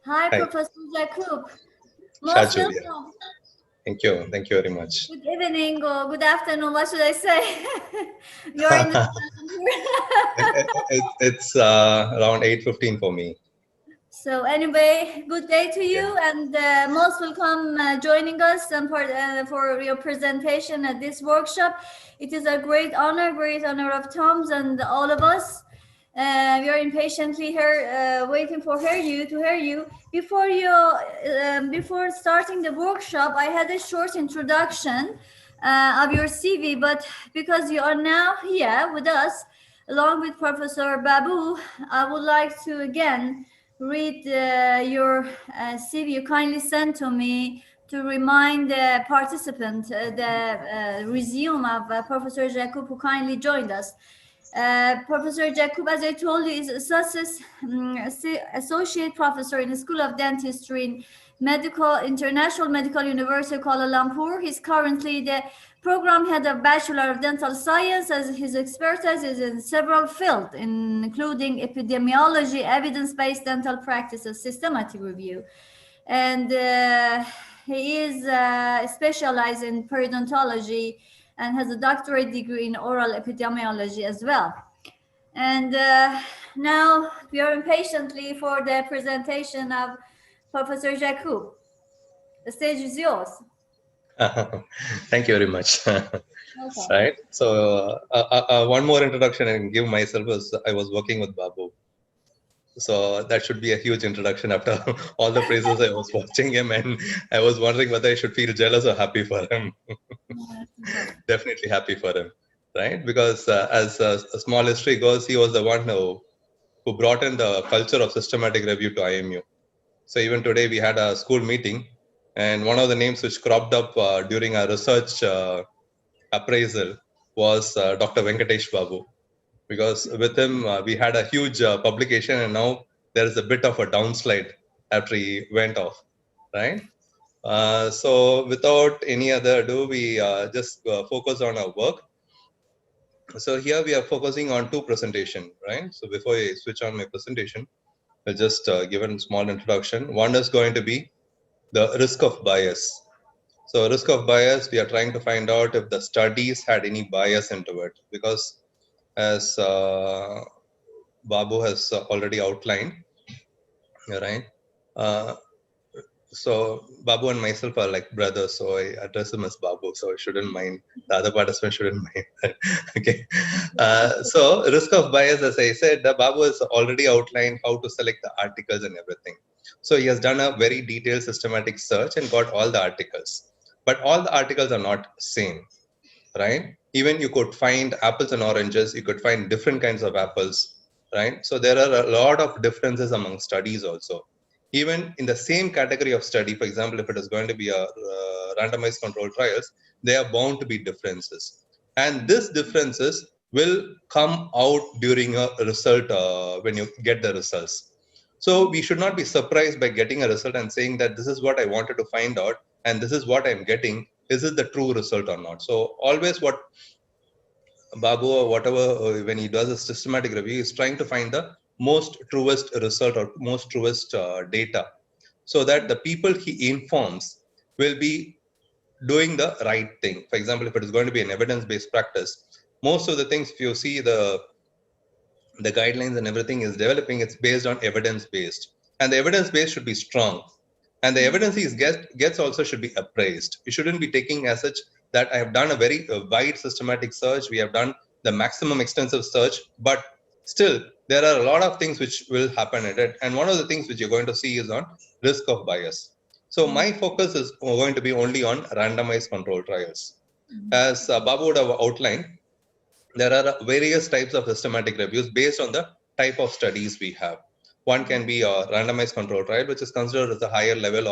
Hi, Hi, Professor Jakub. Most Shaju. Yeah. welcome. Thank you. Thank you very much. Good evening or good afternoon. What should I say? You're in the It's around 8:15 for me. So anyway, good day to Yeah. you, and most welcome joining us and for your presentation at this workshop. It is a great honor of Tom's and all of us. We are impatiently here, waiting for to hear you. Before starting the workshop, I had a short introduction of your CV, but because you are now here with us, along with Professor Babu, I would like to again read your CV you kindly sent to me to remind the participant the resume of Professor Jakub, who kindly joined us. Professor Jakub, as I told you, is associate professor in the School of Dentistry in International Medical University of Kuala Lumpur. He's currently the program head of Bachelor of Dental Science, as his expertise is in several fields, including epidemiology, evidence-based dental practices, systematic review. And he is specialized in periodontology and has a doctorate degree in oral epidemiology as well. And now we are impatiently for the presentation of Professor Jakub. The stage is yours. Thank you very much. Welcome. Right. So one more introduction I can give myself is I was working with Babu. So that should be a huge introduction after all the praises I was watching him, and I was wondering whether I should feel jealous or happy for him. Definitely happy for him, right? Because as a small history goes, he was the one who brought in the culture of systematic review to IMU. So even today we had a school meeting, and one of the names which cropped up during our research appraisal was Dr. Venkatesh Babu. Because with him we had a huge publication, and now there is a bit of a downslide after he went off, right? So without any other ado, we just focus on our work. So here we are focusing on two presentation, right? So before I switch on my presentation, I'll just give a small introduction. One is going to be the risk of bias. So risk of bias, we are trying to find out if the studies had any bias into it, because as Babu has already outlined, right? So Babu and myself are like brothers, so I address him as Babu, so I shouldn't mind. The other participants shouldn't mind. Okay. So risk of bias, as I said, Babu has already outlined how to select the articles and everything. So he has done a very detailed systematic search and got all the articles. But all the articles are not same, right? Even you could find apples and oranges, you could find different kinds of apples, right? So there are a lot of differences among studies also. Even in the same category of study, for example, if it is going to be a randomized control trials, there are bound to be differences. And these differences will come out during a result when you get the results. So we should not be surprised by getting a result and saying that this is what I wanted to find out and this is what I'm getting. Is it the true result or not? So always what Babu or whatever, when he does a systematic review, is trying to find the most truest result or most truest data, so that the people he informs will be doing the right thing. For example, if it is going to be an evidence-based practice, most of the things, if you see the guidelines and everything is developing, it's based on evidence-based, and the evidence-based should be strong, and the evidence he gets also should be appraised. You shouldn't be taking as such that I have done a very wide systematic search, we have done the maximum extensive search, but still there are a lot of things which will happen in it, and one of the things which you're going to see is on risk of bias. So my focus is going to be only on randomized control trials. As Babu would have outlined, there are various types of systematic reviews based on the type of studies we have. One can be a randomized control trial, which is considered as a higher level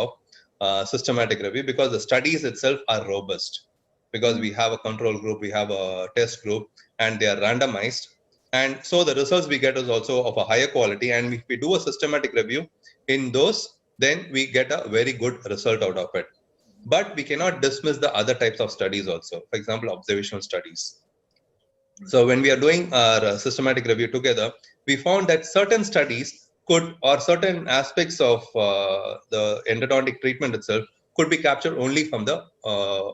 of systematic review, because the studies itself are robust, because we have a control group, we have a test group, and they are randomized. And so the results we get is also of a higher quality. And if we do a systematic review in those, then we get a very good result out of it. but we cannot dismiss the other types of studies also. For example, observational studies. So when we are doing our systematic review together, we found that certain studies could, or certain aspects of the endodontic treatment itself could be captured only from the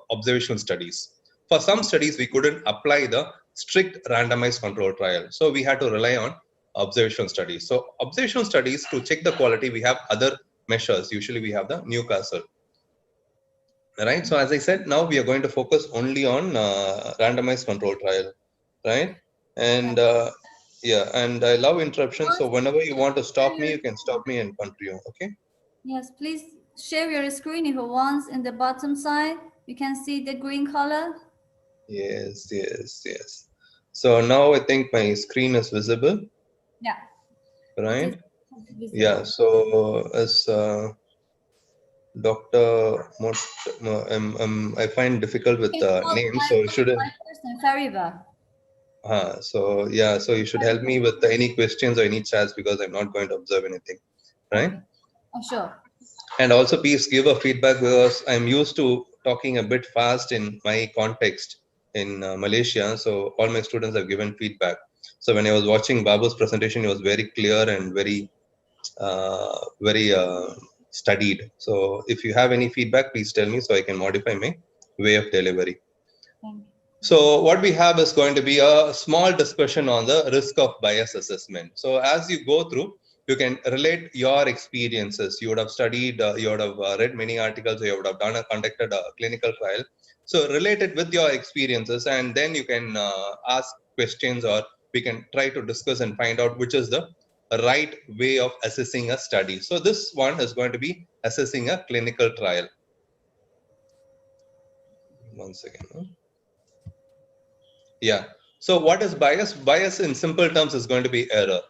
observational studies. For some studies, we couldn't apply the strict randomized control trial. So we had to rely on observational studies. So observational studies, to check the quality, we have other measures. Usually we have the Newcastle. Right. So as I said, now we are going to focus only on randomized control trial. Right. And yeah, and I love interruptions. So whenever you want to stop me, you can stop me and continue. Okay. Yes, please share your screen if you want. In the bottom side, you can see the green color. Yes, yes, yes. So now I think my screen is visible. Yeah. Right. Yeah. Visible. So as Dr. I find difficult with names, so you should. My person, Fariba. So yeah, so you should help me with any questions or any chats, because I'm not going to observe anything, right? Okay. Oh, sure. And also please give a feedback, because I'm used to talking a bit fast in my context in Malaysia. So all my students have given feedback. So when I was watching Babu's presentation, it was very clear and very, very studied. So if you have any feedback, please tell me so I can modify my way of delivery. Thank you. So what we have is going to be a small discussion on the risk of bias assessment. So as you go through, you can relate your experiences. You would have studied, you would have read many articles, you would have conducted a clinical trial. So relate it with your experiences, and then you can ask questions, or we can try to discuss and find out which is the right way of assessing a study. So this one is going to be assessing a clinical trial. One second. Yeah. So what is bias? Bias in simple terms is going to be error,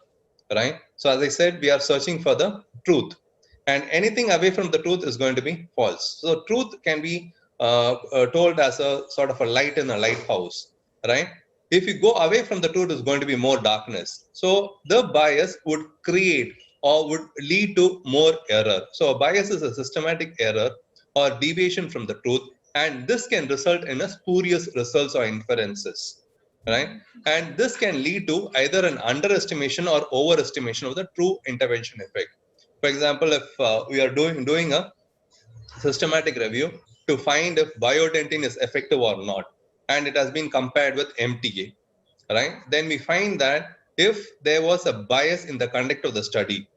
right? So as I said, we are searching for the truth, and anything away from the truth is going to be false. So truth can be told as a sort of a light in a lighthouse, right? If you go away from the truth, is going to be more darkness. So the bias would create or would lead to more error. So a bias is a systematic error or deviation from the truth, and this can result in a spurious results or inferences, right? And this can lead to either an underestimation or overestimation of the true intervention effect. For example, if we are doing a systematic review to find if biodentin is effective or not, and it has been compared with MTA, right? Then we find that if there was a bias in the conduct of the study,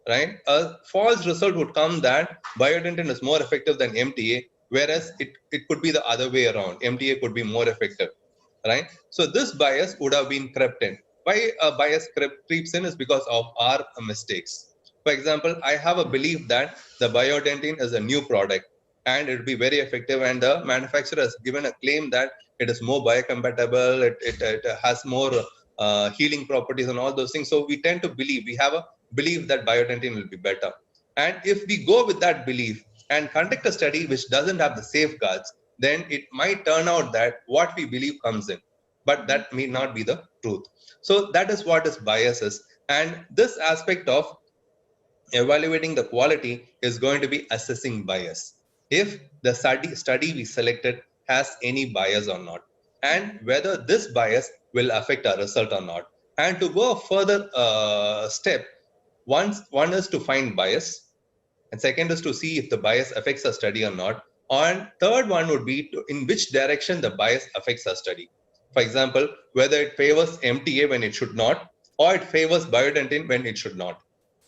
right, a false result would come that biodentin is more effective than MTA, whereas it could be the other way around. MTA could be more effective, right? So this bias would have been crept in. Why a bias creeps in is because of our mistakes. For example, I have a belief that the biodentin is a new product and it will be very effective, and the manufacturer has given a claim that it is more biocompatible, it has more healing properties and all those things. So we tend to believe, we have a belief that biodentin will be better. And if we go with that belief and conduct a study which doesn't have the safeguards, then it might turn out that what we believe comes in, but that may not be the truth. So that is what is biases. And this aspect of evaluating the quality is going to be assessing bias. If the study we selected has any bias or not, and whether this bias will affect our result or not. And to go a further step, one is to find bias, and second is to see if the bias affects our study or not. And third one would be in which direction the bias affects our study. For example, whether it favors MTA when it should not, or it favors biodentin when it should not,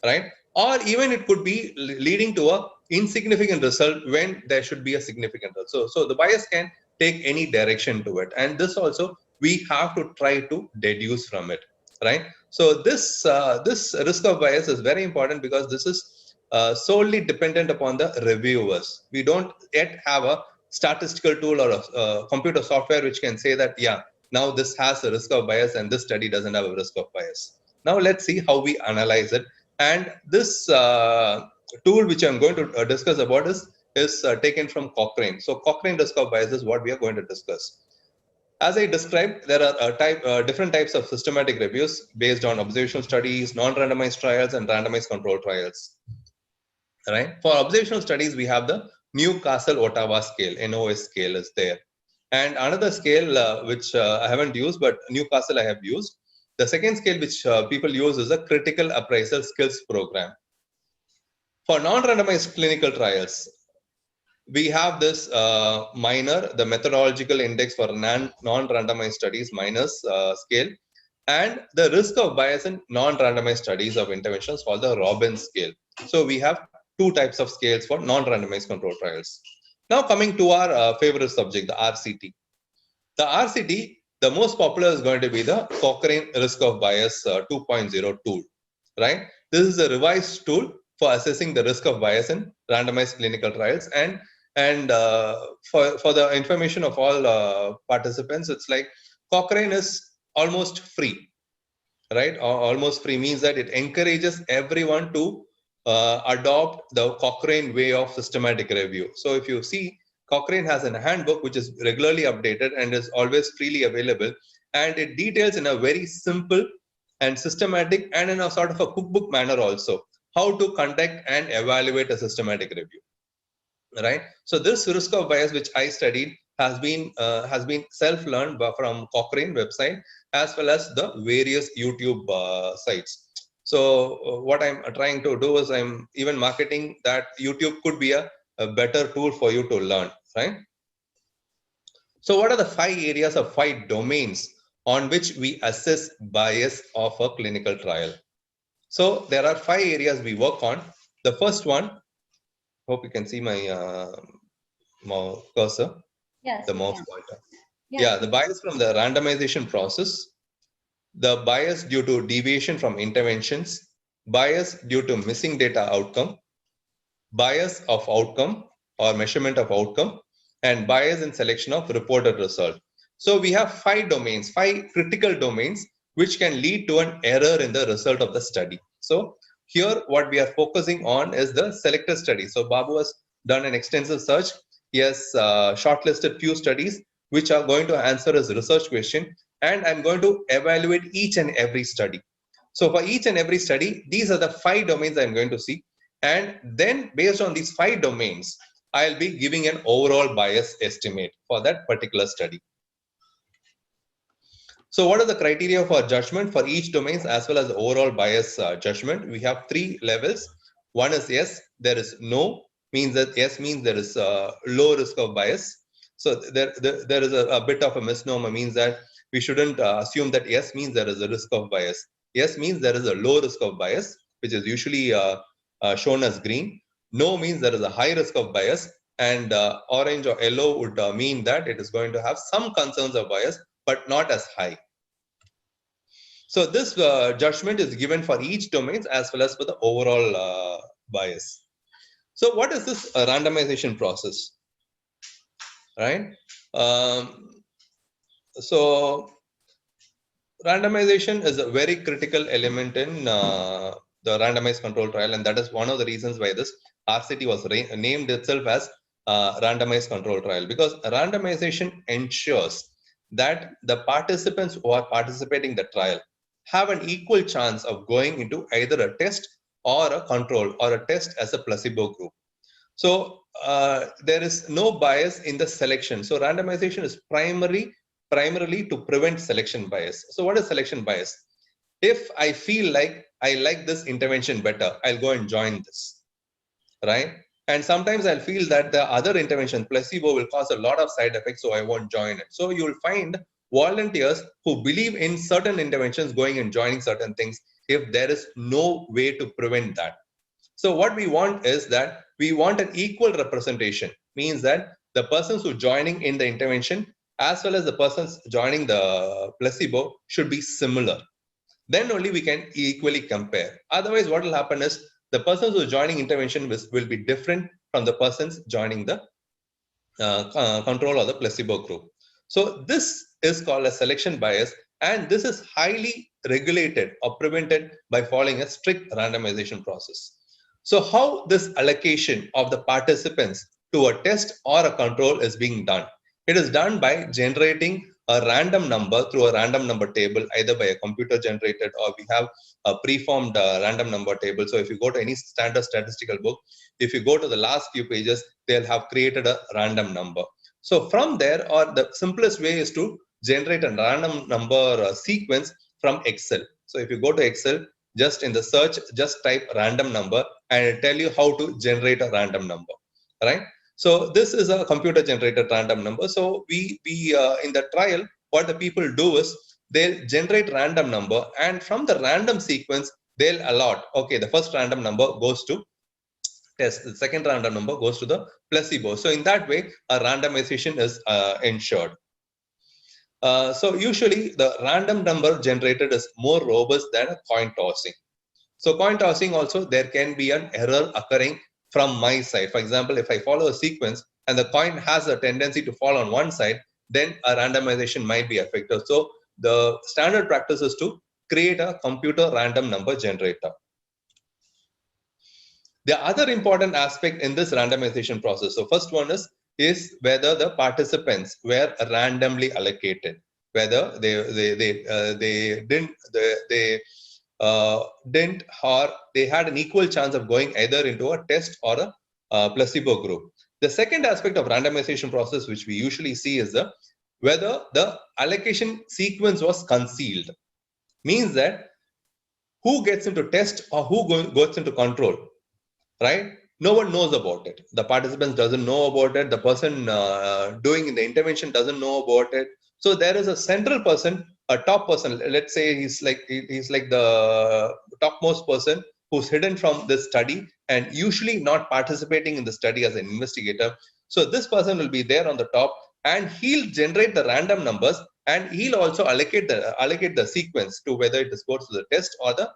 right? Or even it could be leading to a insignificant result when there should be a significant result. So the bias can take any direction to it, and this also we have to try to deduce from it, right? So this risk of bias is very important, because this is solely dependent upon the reviewers. We don't yet have a statistical tool or a computer software which can say that, yeah, now this has a risk of bias and this study doesn't have a risk of bias. Now let's see how we analyze it. And this tool which I'm going to discuss about is taken from Cochrane. So Cochrane risk of bias is what we are going to discuss. As I described, there are different types of systematic reviews based on observational studies, non-randomized trials, and randomized control trials. Right? For observational studies, we have the Newcastle-Ottawa scale, NOS scale is there. And another scale which I haven't used, but Newcastle I have used. The second scale which people use is a critical appraisal skills program. For non-randomized clinical trials, we have this minor, the methodological index for non-randomized studies, minus scale, and the risk of bias in non-randomized studies of interventions called the Robin scale. So we have two types of scales for non-randomized control trials. Now coming to our favorite subject, the RCT. The RCT, the most popular is going to be the Cochrane risk of bias 2.0 tool, right? This is a revised tool for assessing the risk of bias in randomized clinical trials. And for the information of all participants, it's like Cochrane is almost free, right? Almost free means that it encourages everyone to adopt the Cochrane way of systematic review. So if you see, Cochrane has a handbook which is regularly updated and is always freely available, and it details in a very simple and systematic and in a sort of a cookbook manner also how to conduct and evaluate a systematic review, right? So this risk of bias which I studied has been self-learned from Cochrane website as well as the various YouTube sites. So what I'm trying to do is I'm even marketing that YouTube could be a better tool for you to learn, right? So what are the 5 areas or 5 domains on which we assess bias of a clinical trial? So there are 5 areas we work on. The first one, hope you can see my cursor, Yes, the we mouse can. pointer. Yes, Yeah, the bias from the randomization process, the bias due to deviation from interventions, bias due to missing data outcome, bias of outcome or measurement of outcome, and bias in selection of reported result. So we have 5 domains, 5 critical domains which can lead to an error in the result of the study. So here what we are focusing on is the selected study. So Babu has done an extensive search. He has shortlisted few studies which are going to answer his research question, and I'm going to evaluate each and every study. So for each and every study, these are the 5 domains I'm going to see. And then based on these 5 domains, I'll be giving an overall bias estimate for that particular study. So what are the criteria for judgment for each domains as well as the overall bias judgment? We have 3 levels. One is yes, there is no, means that yes means there is low risk of bias. So there is a bit of a misnomer, means that we shouldn't assume that yes means there is a risk of bias. Yes means there is a low risk of bias, which is usually shown as green. No means there is a high risk of bias, and orange or yellow would mean that it is going to have some concerns of bias, but not as high. So this judgment is given for each domain as well as for the overall bias. So what is this randomization process, right? So randomization is a very critical element in the randomized control trial, and that is one of the reasons why this RCT was named itself as randomized control trial, because randomization ensures that the participants who are participating in the trial have an equal chance of going into either a test or a control or a test as a placebo group. So there is no bias in the selection. So randomization is primarily to prevent selection bias. So what is selection bias? If I feel like I like this intervention better, I'll go and join this, right? And sometimes I'll feel that the other intervention, placebo, will cause a lot of side effects, so I won't join it. So you'll find volunteers who believe in certain interventions going and joining certain things if there is no way to prevent that. So what we want is that we want an equal representation, means that the persons who are joining in the intervention as well as the persons joining the placebo should be similar. Then only we can equally compare. Otherwise, what will happen is the persons who are joining intervention will be different from the persons joining the control or the placebo group. So this is called a selection bias, and this is highly regulated or prevented by following a strict randomization process. So how this allocation of the participants to a test or a control is being done? It is done by generating a random number through a random number table, either by a computer generated or we have a preformed random number table. So if you go to any standard statistical book, if you go to the last few pages, they'll have created a random number. So from there, or the simplest way is to generate a random number sequence from Excel. So if you go to Excel, just in the search, just type random number and it'll tell you how to generate a random number, right? So this is a computer generated random number. So we in the trial, what the people do is they'll generate random number, and from the random sequence, they'll allot, okay, the first random number goes to test, the second random number goes to the placebo. So in that way, a randomization is ensured. So usually the random number generated is more robust than a coin tossing. So coin tossing also, there can be an error occurring from my side. For example, if I follow a sequence and the coin has a tendency to fall on one side, then a randomization might be affected. So the standard practice is to create a computer random number generator. The other important aspect in this randomization process, so first one is whether the participants were randomly allocated, whether they didn't, or they had an equal chance of going either into a test or a placebo group. The second aspect of randomization process, which we usually see, is whether the allocation sequence was concealed. Means that who gets into test or who goes into control, right? No one knows about it. The participants doesn't know about it. The person doing the intervention doesn't know about it. So there is a central person, a top person. Let's say he's like the topmost person who's hidden from this study and usually not participating in the study as an investigator. So this person will be there on the top, and he'll generate the random numbers, and he'll also allocate the sequence to whether it goes to the test or the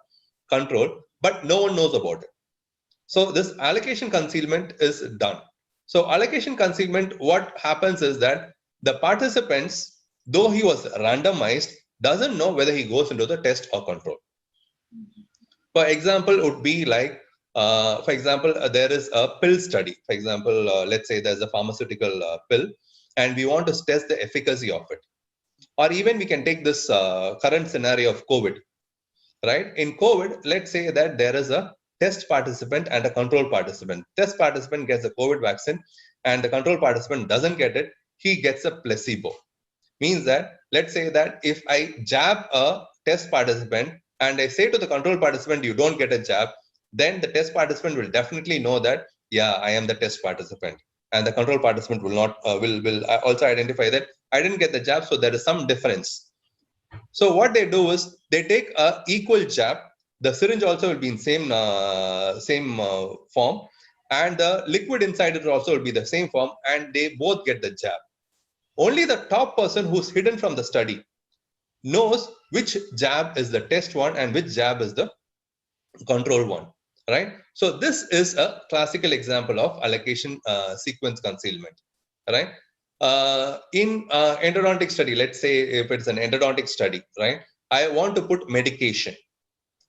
control, but no one knows about it. So this allocation concealment is done. So allocation concealment, what happens is that the participants, though he was randomized, doesn't know whether he goes into the test or control. For example, would be like, there is a pill study. For example, let's say there's a pharmaceutical pill, and we want to test the efficacy of it. Or even we can take this current scenario of COVID, right? In COVID, let's say that there is a test participant and a control participant. Test participant gets the COVID vaccine and the control participant doesn't get it. He gets a placebo. Means that, let's say that if I jab a test participant and I say to the control participant, you don't get a jab, then the test participant will definitely know that, yeah, I am the test participant. And the control participant will not, will also identify that I didn't get the jab, so there is some difference. So what they do is they take a equal jab. The syringe also will be in same form, and the liquid inside it also will be the same form, and they both get the jab. Only the top person who's hidden from the study knows which jab is the test one and which jab is the control one, right? So this is a classical example of allocation sequence concealment, right? In endodontic study, let's say if it's an endodontic study, right? I want to put medication,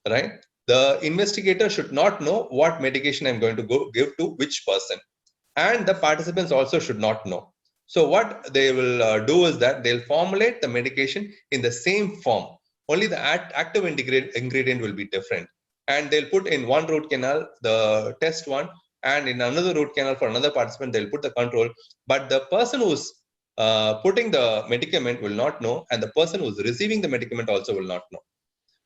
right? The investigator should not know what medication I'm going to give to which person, and the participants also should not know. So what they will do is that they'll formulate the medication in the same form. Only the active ingredient will be different, and they'll put in one root canal the test one, and in another root canal for another participant they'll put the control. But the person who's putting the medicament will not know, and the person who's receiving the medicament also will not know.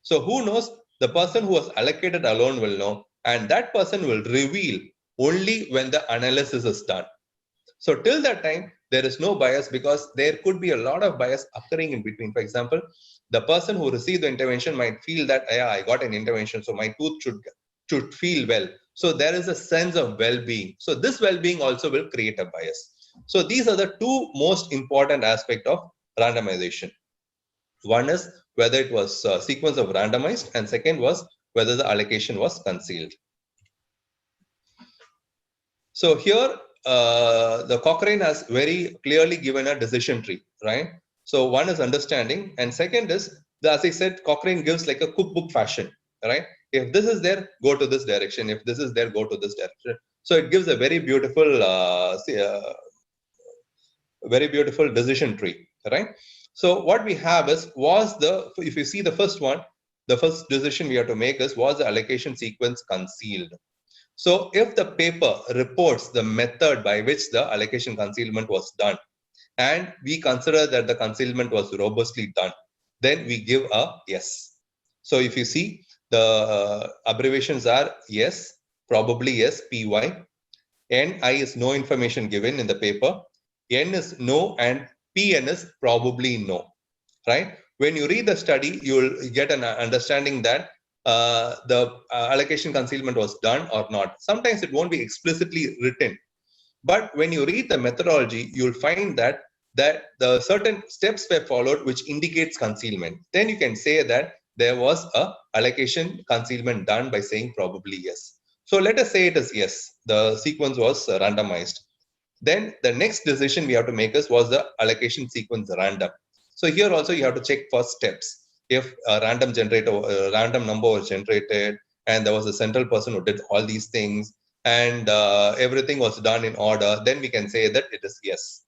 So who knows? The person who was allocated alone will know, and that person will reveal only when the analysis is done. So till that time, there is no bias, because there could be a lot of bias occurring in between. For example, the person who received the intervention might feel that, yeah, I got an intervention, so my tooth should feel well. So there is a sense of well-being. So this well-being also will create a bias. So these are the two most important aspects of randomization. One is whether it was a sequence of randomized, and second was whether the allocation was concealed. So here, the Cochrane has very clearly given a decision tree, right? So one is understanding, and second is, as I said, Cochrane gives like a cookbook fashion, right? If this is there, go to this direction. If this is there, go to this direction. So it gives a very beautiful decision tree, right? So what we have is, if you see the first one, the first decision we have to make is, was the allocation sequence concealed? So if the paper reports the method by which the allocation concealment was done, and we consider that the concealment was robustly done, then we give a yes. So if you see, the abbreviations are yes, probably yes, PY. NI is no information given in the paper. N is no, and PN is probably no, right? When you read the study, you'll get an understanding that the allocation concealment was done or not. Sometimes it won't be explicitly written, but when you read the methodology, you'll find that the certain steps were followed which indicates concealment. Then you can say that there was a allocation concealment done by saying probably yes. So let us say it is yes, the sequence was randomized. Then the next decision we have to make is, was the allocation sequence random? So here also you have to check for steps. If a random number was generated, and there was a central person who did all these things, and everything was done in order, then we can say that it is yes,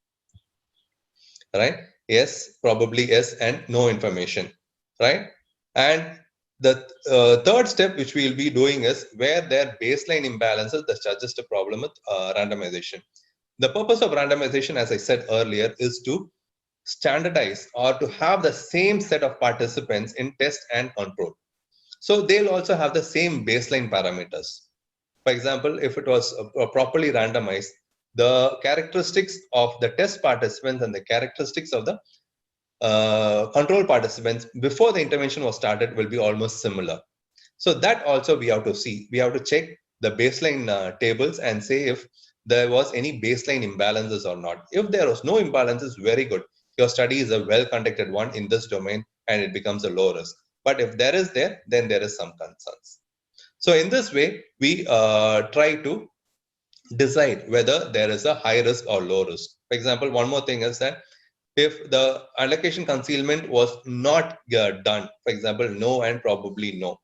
right? Yes, probably yes, and no information, right? And the third step which we will be doing is, where there baseline imbalances, that suggest a problem with randomization. The purpose of randomization, as I said earlier, is to standardize or to have the same set of participants in test and control. So they'll also have the same baseline parameters. For example, if it was properly randomized, the characteristics of the test participants and the characteristics of the control participants before the intervention was started will be almost similar. So that also we have to see. We have to check the baseline tables and say if there was any baseline imbalances or not. If there was no imbalances, very good. Your study is a well-conducted one in this domain and it becomes a low risk. But if there is then there is some concerns. So in this way, we try to decide whether there is a high risk or low risk. For example, one more thing is that if the allocation concealment was not done, for example, no and probably no,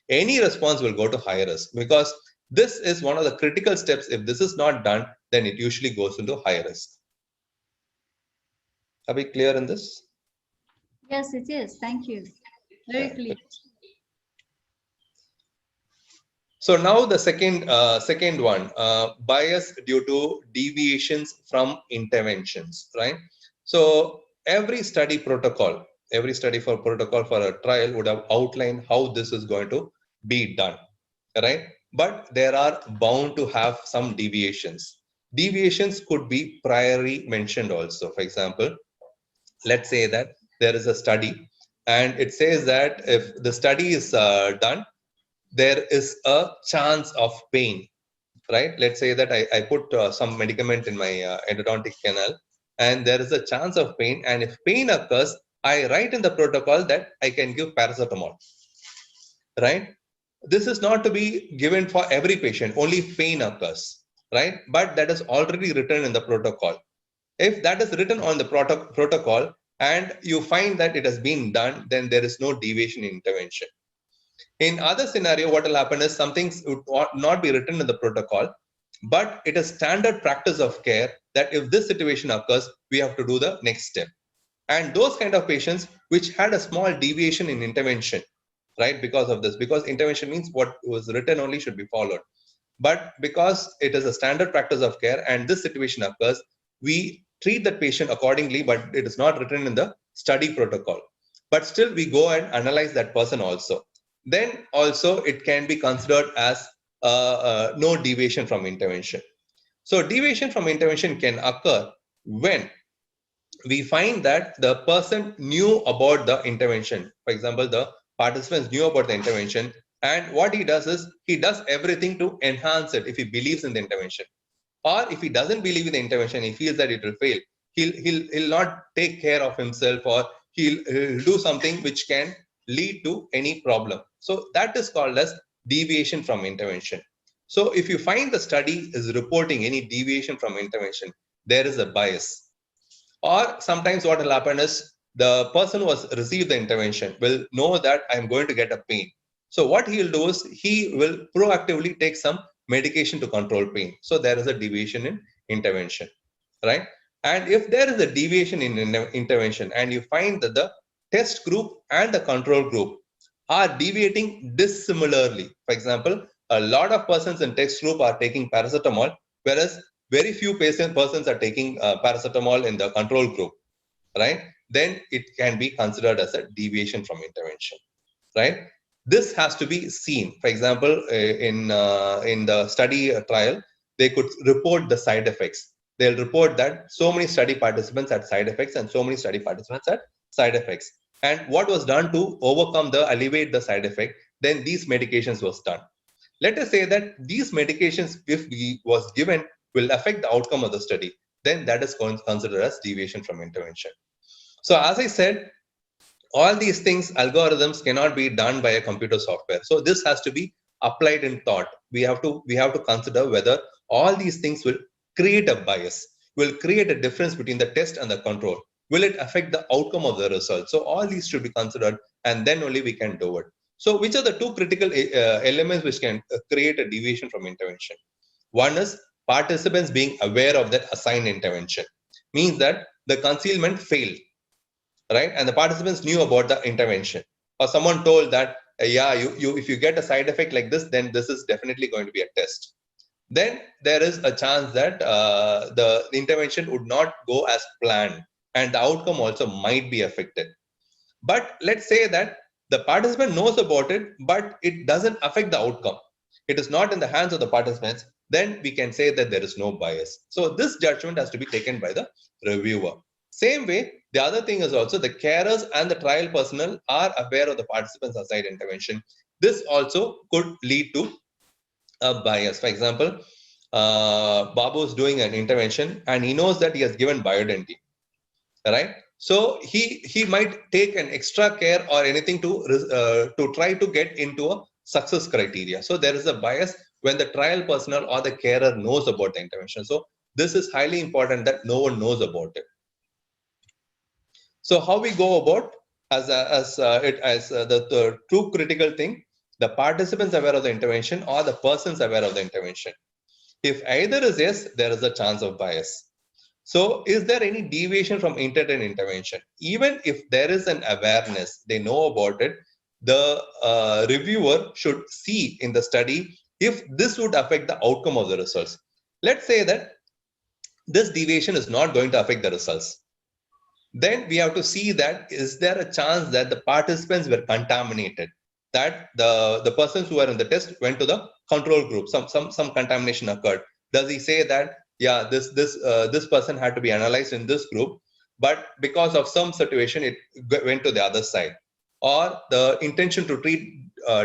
any response will go to high risk, because this is one of the critical steps. If this is not done, then it usually goes into high risk. Are we clear in this? Yes, it is. Thank you. Very clear. So now the second one, bias due to deviations from interventions, right? So every study for a trial would have outlined how this is going to be done, right? But there are bound to have some deviations. Deviations could be priorly mentioned also. For example, let's say that there is a study and it says that if the study is done, there is a chance of pain, right? Let's say that I put some medicament in my endodontic canal and there is a chance of pain, and if pain occurs, I write in the protocol that I can give paracetamol, right? This is not to be given for every patient, only if pain occurs, right? But that is already written in the protocol. If that is written on the protocol and you find that it has been done, then there is no deviation in intervention. In other scenario, what will happen is some things would not be written in the protocol, but it is standard practice of care that if this situation occurs, we have to do the next step. And those kind of patients which had a small deviation in intervention, right, because of this, because intervention means what was written only should be followed. But because it is a standard practice of care and this situation occurs, we treat that patient accordingly, but it is not written in the study protocol. But still we go and analyze that person also. Then also it can be considered as no deviation from intervention. So deviation from intervention can occur when we find that the person knew about the intervention. For example, the participants knew about the intervention, and what he does is he does everything to enhance it if he believes in the intervention. Or if he doesn't believe in the intervention, he feels that it will fail, he'll not take care of himself, or he'll do something which can lead to any problem. So that is called as deviation from intervention. So if you find the study is reporting any deviation from intervention, there is a bias. Or sometimes what will happen is the person who has received the intervention will know that I'm going to get a pain. So what he'll do is he will proactively take some medication to control pain. So there is a deviation in intervention, right? And if there is a deviation in intervention and you find that the test group and the control group are deviating dissimilarly, for example, a lot of persons in test group are taking paracetamol, whereas very few persons are taking paracetamol in the control group, right? Then it can be considered as a deviation from intervention, right? This has to be seen. For example, in the study trial, they could report the side effects. They'll report that so many study participants had side effects and so many study participants had side effects. And what was done to alleviate the side effect, then these medications was done. Let us say that these medications, if was given, will affect the outcome of the study, then that is considered as deviation from intervention. So as I said, all these things, algorithms cannot be done by a computer software. So this has to be applied in thought. We have to consider whether all these things will create a bias, will create a difference between the test and the control. Will it affect the outcome of the result? So all these should be considered, and then only we can do it. So which are the two critical elements which can create a deviation from intervention? One is participants being aware of that assigned intervention. Means that the concealment failed, right? And the participants knew about the intervention, or someone told that, yeah, you if you get a side effect like this, then this is definitely going to be a test. Then there is a chance that the intervention would not go as planned, and the outcome also might be affected. But let's say that the participant knows about it, but it doesn't affect the outcome. It is not in the hands of the participants. Then we can say that there is no bias. So this judgment has to be taken by the reviewer. Same way, the other thing is also the carers and the trial personnel are aware of the participants' assigned intervention. This also could lead to a bias. For example, Babu is doing an intervention and he knows that he has given bioidentity, right? So he might take an extra care or anything to try to get into a success criteria. So there is a bias when the trial personnel or the carer knows about the intervention. So this is highly important that no one knows about it. So how we go about the true critical thing, the participants aware of the intervention or the persons aware of the intervention. If either is yes, there is a chance of bias. So is there any deviation from intent and intervention? Even if there is an awareness, they know about it, the reviewer should see in the study if this would affect the outcome of the results. Let's say that this deviation is not going to affect the results. Then we have to see that is there a chance that the participants were contaminated, that the persons who were in the test went to the control group, some contamination occurred. Does he say that, yeah, this person had to be analyzed in this group, but because of some situation it went to the other side, or the intention to treat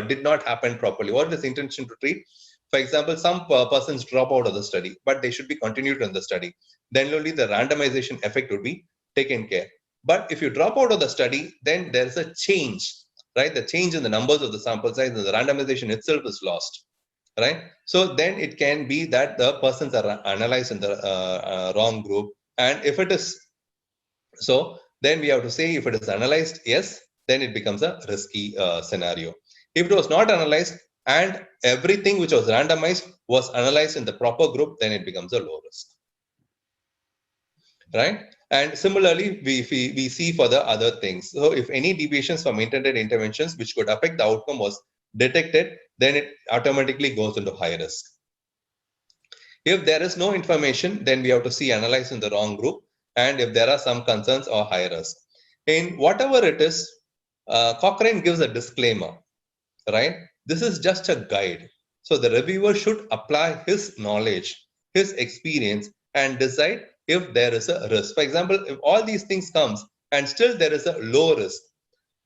did not happen properly? What is intention to treat? For example, some persons drop out of the study, but they should be continued in the study. Then only the randomization effect would be taken care. But if you drop out of the study, then there's a change, right? The change in the numbers of the sample size and the randomization itself is lost, right? So then it can be that the persons are analyzed in the wrong group. And if it is so, then we have to say if it is analyzed, yes, then it becomes a risky scenario. If it was not analyzed and everything which was randomized was analyzed in the proper group, then it becomes a low risk, right? And similarly, we see for the other things. So if any deviations from intended interventions which could affect the outcome was detected, then it automatically goes into high risk. If there is no information, then we have to see analyze in the wrong group, and if there are some concerns or high risk. In whatever it is, Cochrane gives a disclaimer, right? This is just a guide. So the reviewer should apply his knowledge, his experience, and decide if there is a risk. For example, if all these things comes and still there is a low risk,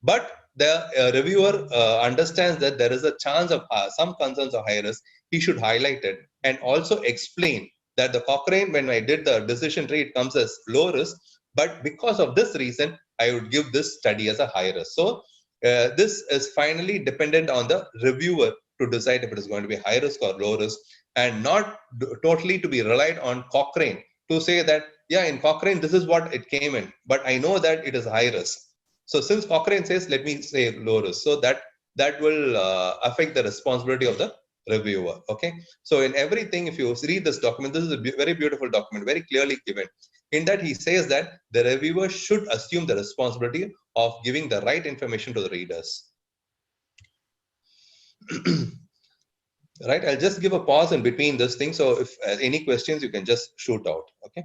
but the reviewer understands that there is a chance of some concerns or high risk, he should highlight it and also explain that the Cochrane, when I did the decision tree, it comes as low risk, but because of this reason, I would give this study as a high risk. So this is finally dependent on the reviewer to decide if it is going to be high risk or low risk, and not totally to be relied on Cochrane to say that, yeah, in Cochrane, this is what it came in, but I know that it is high risk. So since Cochrane says, let me say low risk, so that will affect the responsibility of the reviewer. Okay. So in everything, if you read this document, this is a very beautiful document, very clearly given. In that, he says that the reviewer should assume the responsibility of giving the right information to the readers. Right, I'll just give a pause in between this thing. So if any questions, you can just shoot out. Okay.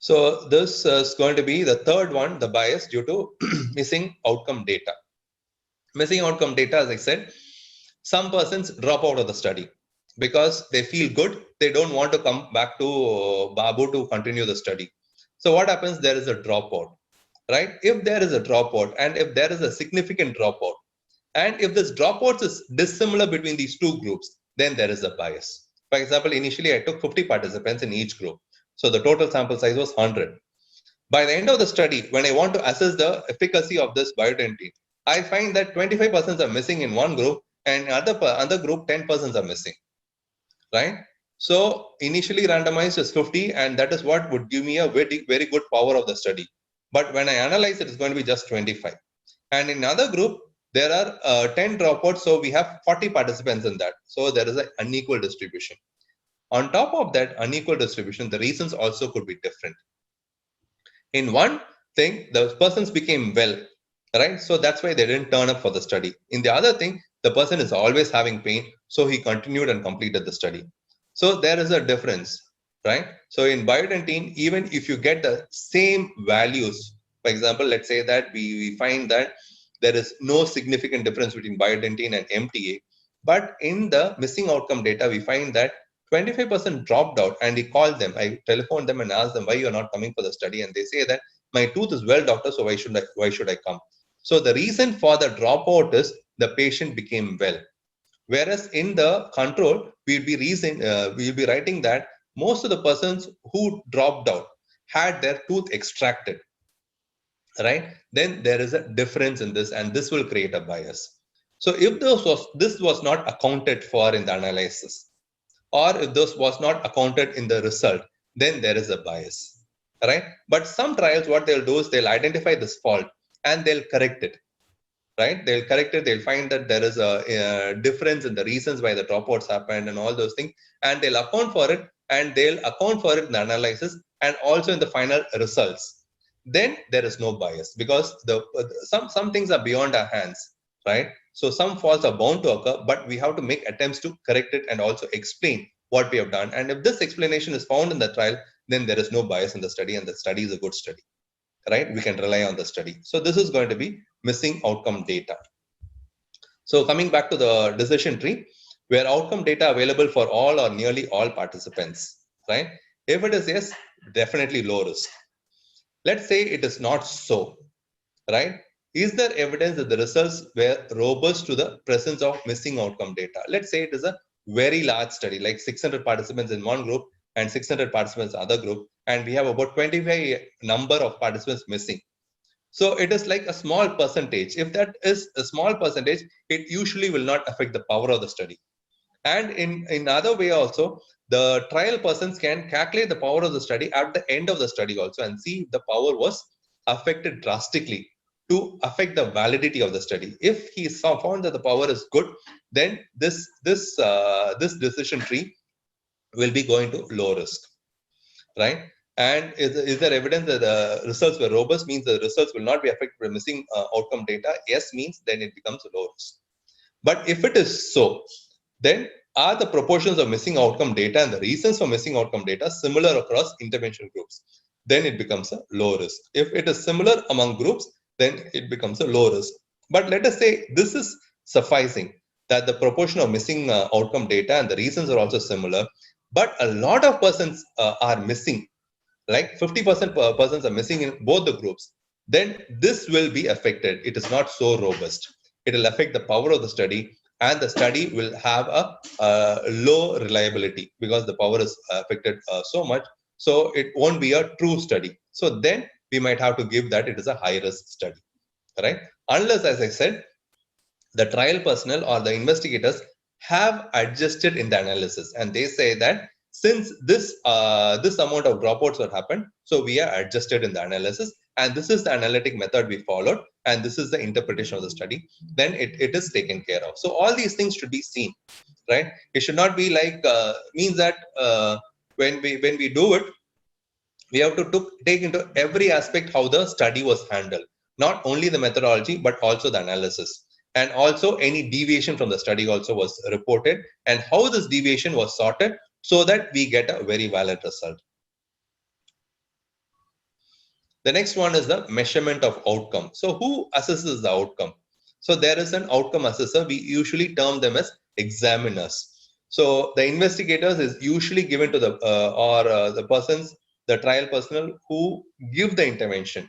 So this is going to be the third one, the bias due to missing outcome data. Missing outcome data, as I said, some persons drop out of the study because they feel good. They don't want to come back to Babu to continue the study. So what happens? There is a dropout, right? If there is a dropout and if there is a significant dropout, and if this dropouts is dissimilar between these two groups, then there is a bias. For example, initially I took 50 participants in each group. So the total sample size was 100. By the end of the study, when I want to assess the efficacy of this bioidentity, I find that 25% are missing in one group and other group 10% are missing, right? So initially randomized is 50 and that is what would give me a very, very good power of the study. But when I analyze it, it's going to be just 25. And in another group, there are 10 dropouts, so we have 40 participants in that. So there is an unequal distribution. On top of that unequal distribution, the reasons also could be different. In one thing, the persons became well, right? So that's why they didn't turn up for the study. In the other thing, the person is always having pain, so he continued and completed the study. So there is a difference, right? So in bioidentity, even if you get the same values, for example, let's say that we find that there is no significant difference between bioidentity and MTA, but in the missing outcome data, we find that 25% dropped out, and we called them. I telephoned them and asked them why you're not coming for the study, and they say that my tooth is well, doctor, so why should I come? So the reason for the dropout is the patient became well. Whereas in the control, we'll be writing that most of the persons who dropped out had their tooth extracted, right? Then there is a difference in this, and this will create a bias. So if this was not accounted for in the analysis, or if this was not accounted in the result, then there is a bias, right? But some trials, what they'll do is they'll identify this fault and they'll correct it, right? They'll correct it. They'll find that there is a difference in the reasons why the dropouts happened and all those things, and they'll account for it, and they'll account for it in the analysis and also in the final results. Then there is no bias because some things are beyond our hands, right? So some faults are bound to occur, but we have to make attempts to correct it and also explain what we have done. And if this explanation is found in the trial, then there is no bias in the study, and the study is a good study, right? We can rely on the study. So this is going to be missing outcome data. So coming back to the decision tree, where outcome data available for all or nearly all participants, right? If it is yes, definitely low risk. Let's say it is not so, right? Is there evidence that the results were robust to the presence of missing outcome data? Let's say it is a very large study, like 600 participants in one group and 600 participants in the other group, and we have about 25 number of participants missing. So it is like a small percentage. If that is a small percentage, it usually will not affect the power of the study. And in other way also, the trial persons can calculate the power of the study at the end of the study also and see if the power was affected drastically to affect the validity of the study. If he found that the power is good, then this decision tree will be going to low risk, right? And is there evidence that the results were robust? Means the results will not be affected by missing outcome data. Yes means then it becomes low risk. But if it is so, then are the proportions of missing outcome data and the reasons for missing outcome data similar across intervention groups? Then it becomes a low risk. If it is similar among groups, then it becomes a low risk. But let us say this is sufficing, that the proportion of missing outcome data and the reasons are also similar, but a lot of persons are missing, like 50% persons are missing in both the groups, then this will be affected. It is not so robust. It will affect the power of the study, and the study will have a low reliability because the power is affected so much. So it won't be a true study. So then we might have to give that it is a high risk study, right? Unless, as I said, the trial personnel or the investigators have adjusted in the analysis, and they say that since this amount of dropouts were happened, so we are adjusted in the analysis, and this is the analytic method we followed, and this is the interpretation of the study, then it is taken care of. So all these things should be seen, right? It should not be like means that when we do it, we have to take into every aspect how the study was handled, not only the methodology, but also the analysis. And also any deviation from the study also was reported, and how this deviation was sorted so that we get a very valid result. The next one is the measurement of outcome. So who assesses the outcome? So there is an outcome assessor. We usually term them as examiners. So the investigators is usually given to the persons, the trial personnel who give the intervention.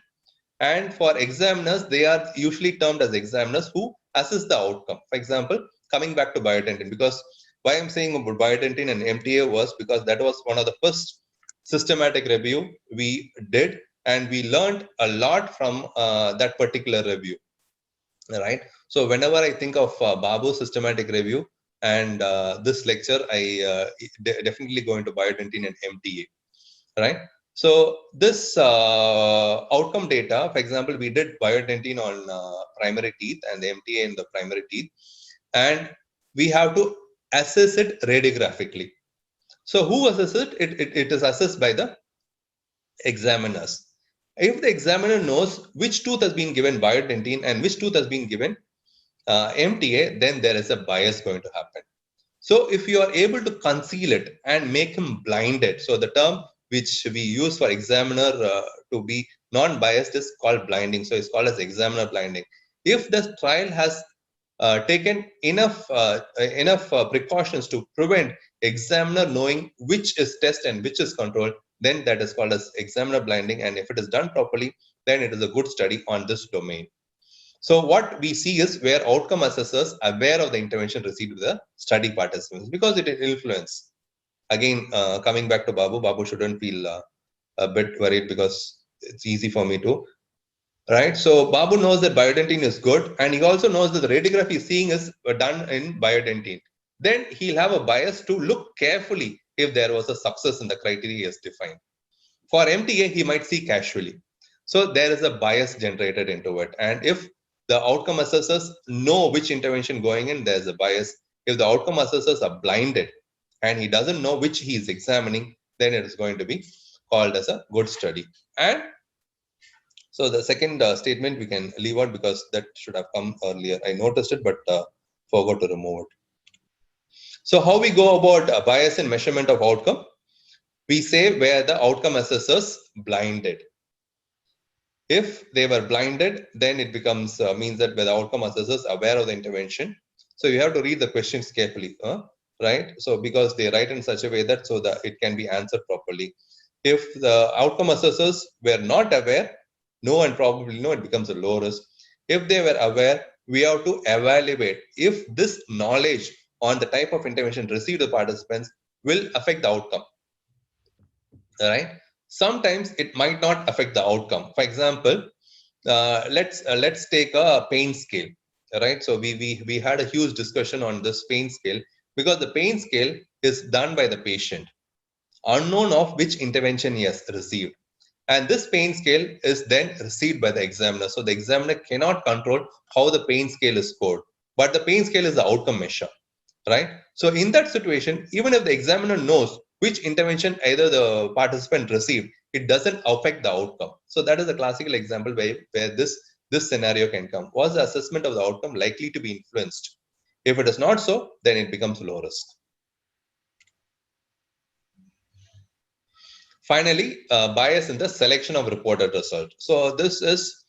And for examiners, they are usually termed as examiners who assess the outcome. For example, coming back to biodentin, because why I'm saying about biodentin and MTA was because that was one of the first systematic review we did, and we learned a lot from that particular review, right? So whenever I think of Babu systematic review and this lecture, I definitely go into biodentin and MTA, right? So this outcome data, for example, we did biodentin on primary teeth and the MTA in the primary teeth, and we have to assess it radiographically. So who assesses it? It is assessed by the examiners. If the examiner knows which tooth has been given biodentin and which tooth has been given MTA, then there is a bias going to happen. So if you are able to conceal it and make him blinded, so the term which we use for examiner to be non-biased is called blinding. So it's called as examiner blinding. If the trial has taken enough precautions to prevent examiner knowing which is test and which is control, then that is called as examiner blinding. And if it is done properly, then it is a good study on this domain. So what we see is where outcome assessors are aware of the intervention received with the study participants, because it will influence. Again, coming back to Babu shouldn't feel a bit worried because it's easy for me to, right? So Babu knows that biodentin is good, and he also knows that the radiography he's seeing is done in biodentin. Then he'll have a bias to look carefully if there was a success in the criteria he has defined. For MTA, he might see casually. So there is a bias generated into it. And if the outcome assessors know which intervention going in, there's a bias. If the outcome assessors are blinded and he doesn't know which he is examining, then it is going to be called as a good study. And so the second statement we can leave out because that should have come earlier. I noticed it, but forgot to remove it. So how we go about bias in measurement of outcome? We say where the outcome assessors blinded. If they were blinded, then it becomes means that the outcome assessors are aware of the intervention. So you have to read the questions carefully, right? So because they write in such a way that so that it can be answered properly. If the outcome assessors were not aware, no and probably no, it becomes a low risk. If they were aware, we have to evaluate if this knowledge on the type of intervention received by participants will affect the outcome, right? Sometimes it might not affect the outcome. For example, let's take a pain scale, right? So we had a huge discussion on this pain scale because the pain scale is done by the patient, unknown of which intervention he has received. And this pain scale is then received by the examiner. So the examiner cannot control how the pain scale is scored, but the pain scale is the outcome measure, right? So in that situation, even if the examiner knows which intervention either the participant received, it doesn't affect the outcome. So that is a classical example where this scenario can come. Was the assessment of the outcome likely to be influenced? If it is not so, then it becomes low risk. Finally, bias in the selection of reported result. So this is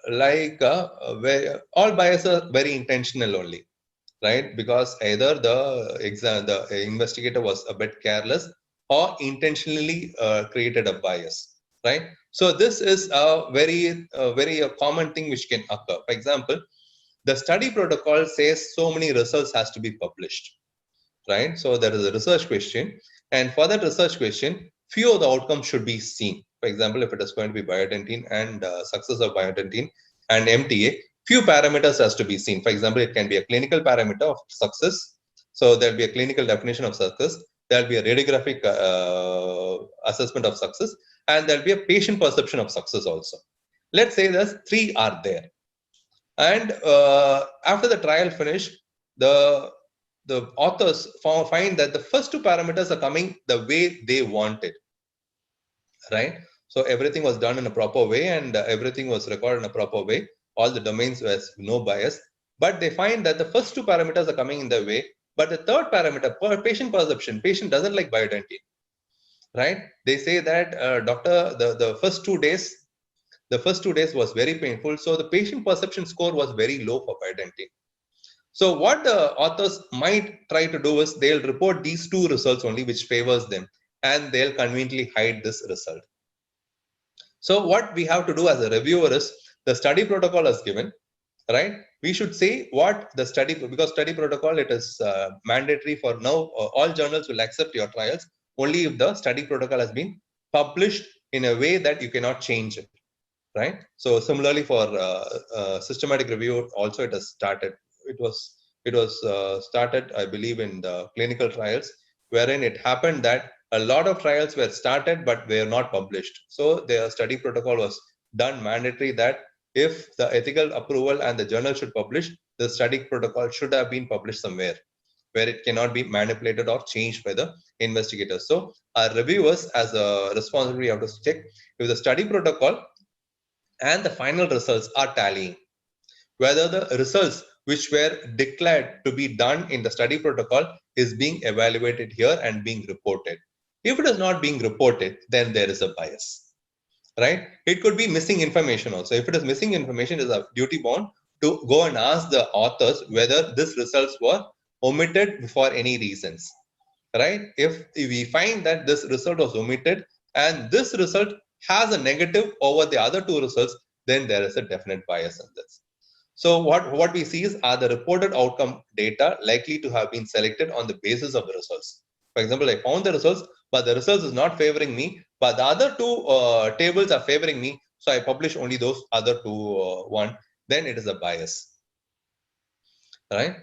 like where all bias are very intentional only, right? Because either the investigator was a bit careless or intentionally created a bias, right? So this is a very common thing which can occur. For example, the study protocol says so many results has to be published, right? So there is a research question, and for that research question, few of the outcomes should be seen. For example, if it is going to be biodentin and success of biodentin and MTA, few parameters has to be seen. For example, it can be a clinical parameter of success. So there'll be a clinical definition of success. There'll be a radiographic assessment of success, and there'll be a patient perception of success also. Let's say there's 3 are there. And after the trial finish, the the authors find that the first two parameters are coming the way they want it, right? So everything was done in a proper way, and everything was recorded in a proper way. All the domains were no bias, but they find that the first two parameters are coming in their way, but the third parameter, patient perception, patient doesn't like bioidentity, right? They say that doctor, the first 2 days, was very painful, so the patient perception score was very low for bioidentity. So what the authors might try to do is they'll report these two results only which favors them, and they'll conveniently hide this result. So what we have to do as a reviewer is the study protocol is given, right? We should say what the study, because study protocol, it is mandatory for now. All journals will accept your trials only if the study protocol has been published in a way that you cannot change it, right? So similarly for systematic review also, it has started. It was started, I believe, in the clinical trials, wherein it happened that a lot of trials were started but they are not published. So their study protocol was done mandatory that if the ethical approval and the journal should publish, the study protocol should have been published somewhere where it cannot be manipulated or changed by the investigators. So our reviewers, as a responsibility, have to check if the study protocol and the final results are tallying, whether the results which were declared to be done in the study protocol is being evaluated here and being reported. If it is not being reported, then there is a bias, right? It could be missing information also. If it is missing information, it is a duty bound to go and ask the authors whether these results were omitted for any reasons, right? If we find that this result was omitted and this result has a negative over the other two results, then there is a definite bias in this. So what we see is, are the reported outcome data likely to have been selected on the basis of the results? For example, I found the results, but the results is not favoring me, but the other two tables are favoring me, so I publish only those other two one, then it is a bias, right?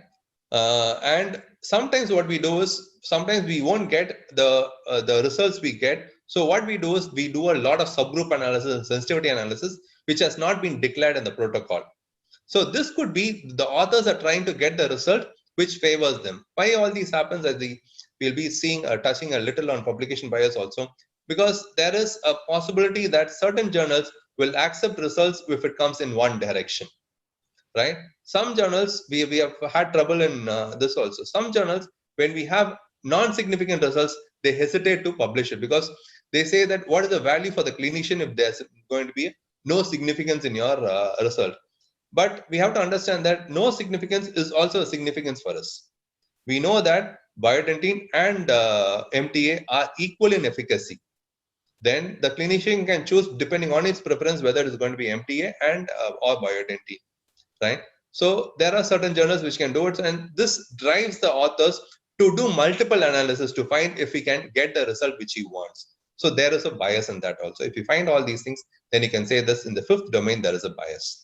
And sometimes what we do is, sometimes we won't get the results we get. So what we do is we do a lot of subgroup analysis and sensitivity analysis, which has not been declared in the protocol. So this could be the authors are trying to get the result which favors them. Why all these happens, as we'll be seeing, touching a little on publication bias also, because there is a possibility that certain journals will accept results if it comes in one direction, right? Some journals, we have had trouble in this also. Some journals, when we have non-significant results, they hesitate to publish it because they say that what is the value for the clinician if there's going to be no significance in your result. But we have to understand that no significance is also a significance for us. We know that bioidentine and MTA are equal in efficacy. Then the clinician can choose depending on its preference whether it's going to be MTA and or bioidentine, right? So there are certain journals which can do it, and this drives the authors to do multiple analysis to find if we can get the result which he wants. So there is a bias in that also. If you find all these things, then you can say this in the fifth domain there is a bias.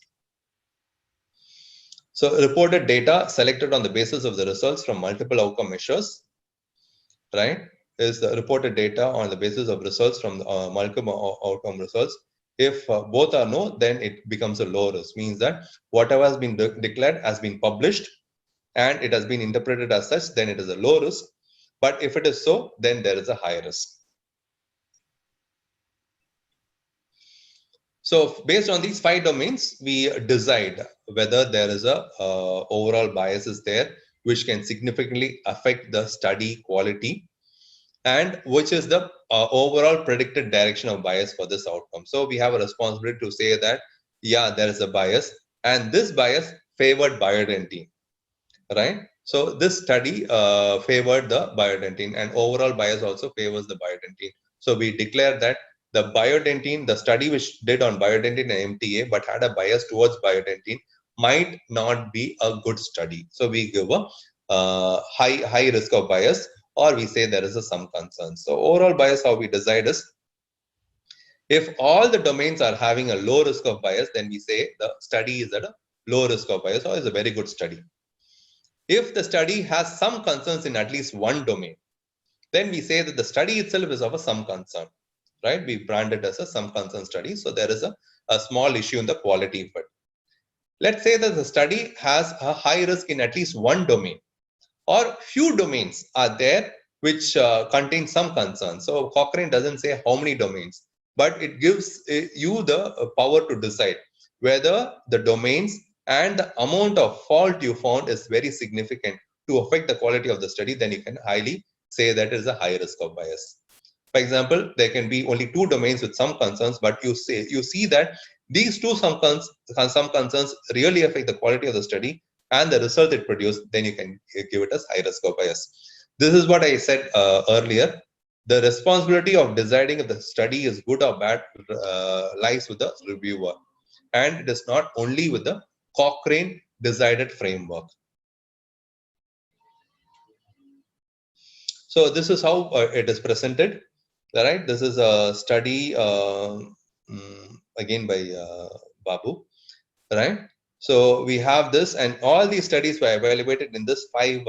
So reported data selected on the basis of the results from multiple outcome measures, right, is the reported data on the basis of results from multiple outcome results. If both are no, then it becomes a low risk, means that whatever has been declared has been published and it has been interpreted as such, then it is a low risk. But if it is so, then there is a high risk. So based on these 5 domains, we decide whether there is a overall bias is there, which can significantly affect the study quality, and which is the overall predicted direction of bias for this outcome. So we have a responsibility to say that, yeah, there is a bias, and this bias favored bioidentity, right? So this study favored the bioidentine, and overall bias also favors the bioidentine. So we declare that the bioidentine, the study which did on bioidentine and MTA but had a bias towards bioidentine, might not be a good study. So we give a high risk of bias, or we say there is some concern. So overall bias, how we decide is, if all the domains are having a low risk of bias, then we say the study is at a low risk of bias or is a very good study. If the study has some concerns in at least one domain, then we say that the study itself is of some concern, right? We brand it as a some concern study. So there is a small issue in the quality of it. Let's say that the study has a high risk in at least one domain, or few domains are there which contain some concerns. So Cochrane doesn't say how many domains, but it gives you the power to decide whether the domains and the amount of fault you found is very significant to affect the quality of the study. Then you can highly say that is a high risk of bias. For example, there can be only two domains with some concerns, but you see that these some concerns really affect the quality of the study and the result it produced. Then you can give it as high risk of bias. This is what I said earlier. The responsibility of deciding if the study is good or bad lies with the reviewer, and it is not only with the Cochrane decided framework. So this is how it is presented. Right, this is a study again by Babu. Right, so we have this, and all these studies were evaluated in this 5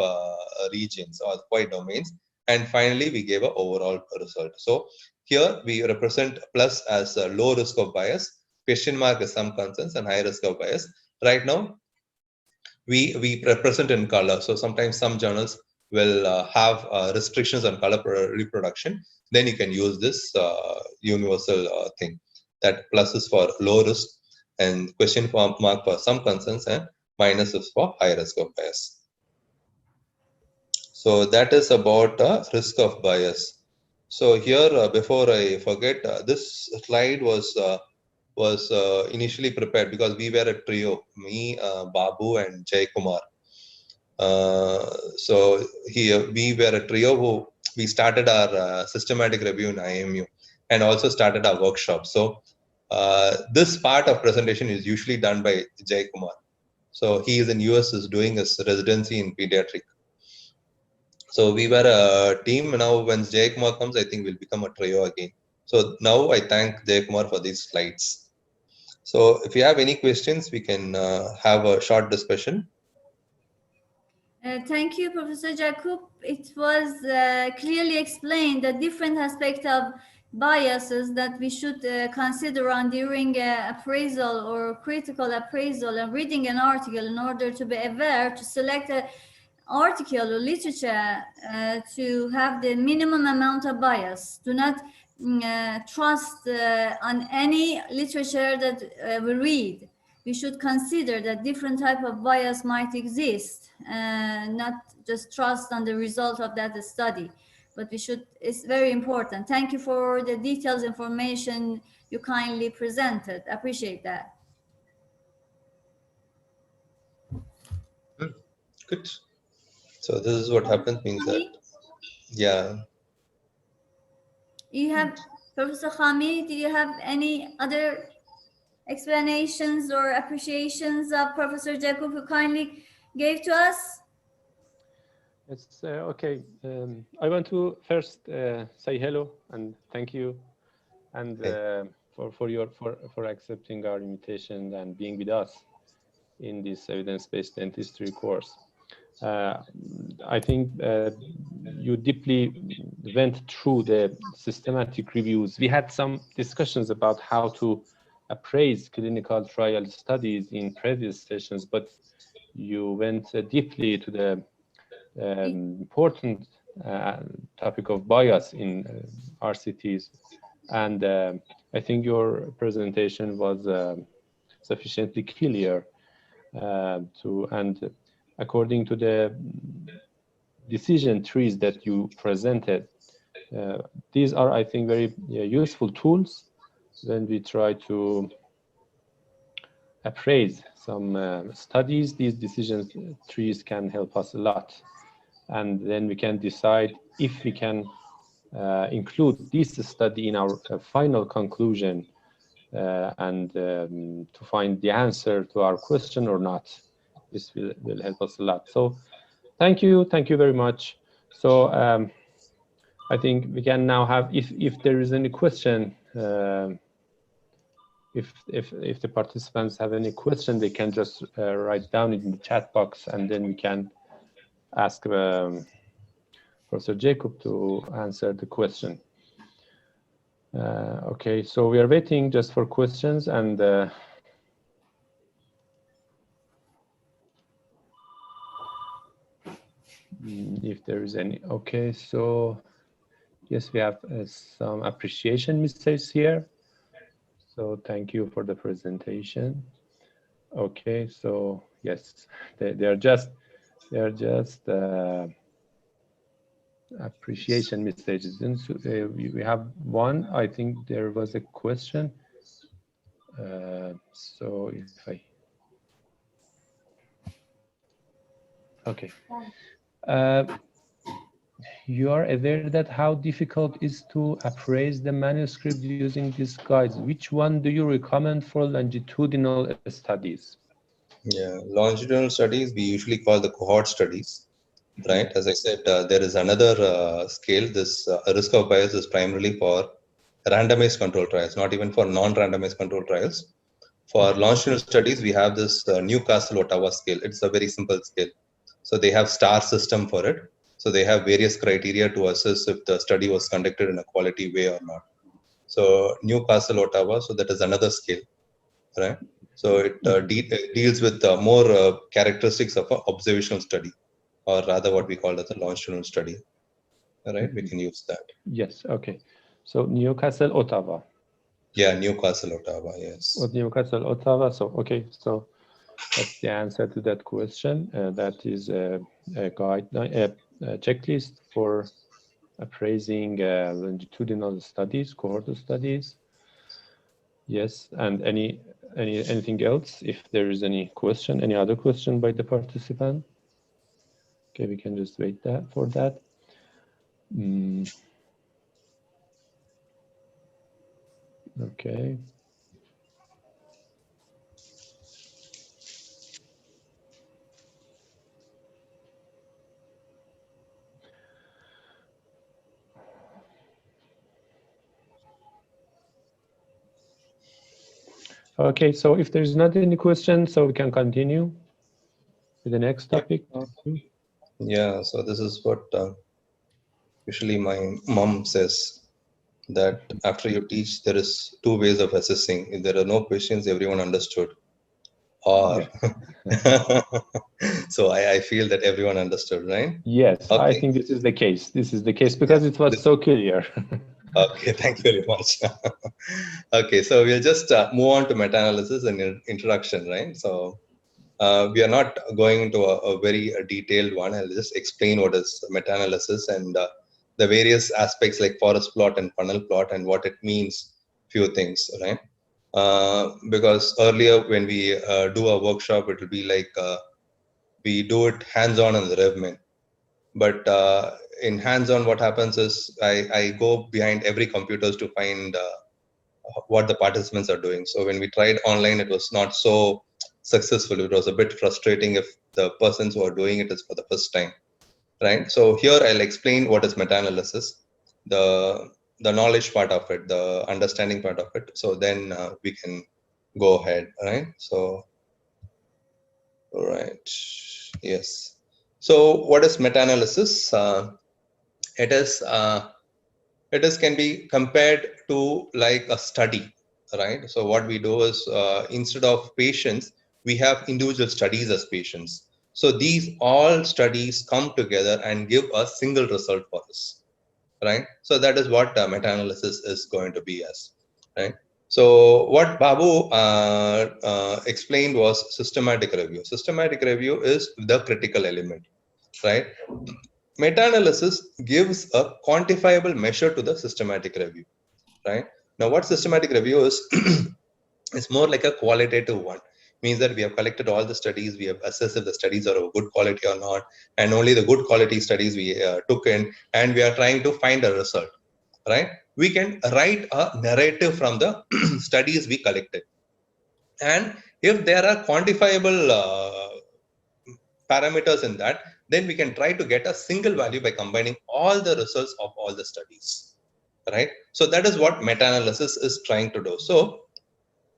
regions or 5 domains, and finally we gave an overall result. So here we represent plus as a low risk of bias, question mark is some concerns, and high risk of bias. Right now we represent in color. So sometimes some journals will have restrictions on color reproduction. Then you can use this universal thing, that plus is for low risk and question mark for some concerns, and minus is for high risk of bias. So that is about risk of bias. So here, before I forget, this slide was initially prepared because we were a trio, me, Babu, and Jay Kumar. So here we were a trio who we started our systematic review in IMU and also started our workshop. So this part of presentation is usually done by Jay Kumar. So he is in US, is doing his residency in pediatric. So we were a team. Now when Jay Kumar comes, I think we'll become a trio again. So now I thank Jay Kumar for these slides. So if you have any questions, we can have a short discussion. Thank you, Professor Jacob. It was clearly explained the different aspects of biases that we should consider on during appraisal or critical appraisal and reading an article in order to be aware to select an article or literature to have the minimum amount of bias. Do not trust on any literature that we read. We should consider that different type of bias might exist, not just trust on the result of that study. But we should, it's very important. Thank you for the details information you kindly presented. I appreciate that. Good. So this is what happens, means that, yeah. You have, Professor Khami, do you have any other explanations or appreciations of Professor Jacob who kindly gave to us? It's okay. I want to first say hello and thank you, and for accepting our invitation and being with us in this evidence-based dentistry course. I think you deeply went through the systematic reviews. We had some discussions about how to appraise clinical trial studies in previous sessions, but you went deeply to the important topic of bias in RCTs, and I think your presentation was sufficiently clear and according to the decision trees that you presented, these are, I think, very useful tools when we try to appraise some studies. These decision trees can help us a lot, and then we can decide if we can include this study in our final conclusion and to find the answer to our question or not. This will help us a lot. So thank you very much. So I think we can now have, if there is any question, if the participants have any question, they can just write down in the chat box, and then we can ask Professor Jacob to answer the question. Okay, so we are waiting just for questions, and if there is any. Okay, so yes, we have some appreciation messages here. So thank you for the presentation. Okay, so yes, they are just appreciation messages. And so, we have one. I think there was a question. So if I okay. You are aware that how difficult is to appraise the manuscript using these guides. Which one do you recommend for longitudinal studies? Yeah, longitudinal studies we usually call the cohort studies, right? As I said, there is another scale. This risk of bias is primarily for randomized control trials, not even for non-randomized control trials. For longitudinal studies, we have this Newcastle-Ottawa scale. It's a very simple scale. So they have star system for it. So they have various criteria to assess if the study was conducted in a quality way or not. So Newcastle-Ottawa, so that is another scale, right? So it deals with more characteristics of an observational study, or rather what we call as a longitudinal study, right? We can use that. Yes, okay. So Newcastle, Ottawa. Yeah, Newcastle, Ottawa, yes. Newcastle, Ottawa. So, okay, so that's the answer to that question. That is a guideline, a checklist for appraising longitudinal studies, cohort studies. Yes, and anything else? If there is any question, any other question by the participant? Okay, we can just wait for that. Okay. Okay, so if there's not any question, so we can continue with the next topic. Yeah, so this is what usually my mom says, that after you teach, there is two ways of assessing. If there are no questions, everyone understood. Or so I feel that everyone understood, right? Yes, okay. I think this is the case. This is the case because it was so clear. Okay, thank you very much. Okay, so we'll just move on to meta-analysis and introduction, right? So we are not going into a very detailed one. I'll just explain what is meta-analysis and the various aspects like forest plot and funnel plot and what it means, few things, right? Because earlier when we do a workshop, it will be like we do it hands-on in the RevMin. But in hands-on, what happens is I go behind every computers to find what the participants are doing. So when we tried online, it was not so successful. It was a bit frustrating if the persons who are doing it is for the first time, right? So here I'll explain what is meta-analysis, the knowledge part of it, the understanding part of it. So then we can go ahead, right? So, all right, yes. So what is meta-analysis? It is can be compared to like a study, right? So what we do is instead of patients, we have individual studies as patients. So these all studies come together and give a single result for us, right? So that is what meta-analysis is going to be as, right? So what Babu explained was systematic review. Systematic review is the critical element, right? Meta-analysis gives a quantifiable measure to the systematic review, right? Now, what systematic review is, it's more like a qualitative one. Means that we have collected all the studies, we have assessed if the studies are of good quality or not, and only the good quality studies we took in, and we are trying to find a result, right? We can write a narrative from the studies we collected. And if there are quantifiable parameters in that, then we can try to get a single value by combining all the results of all the studies, right? So that is what meta-analysis is trying to do. So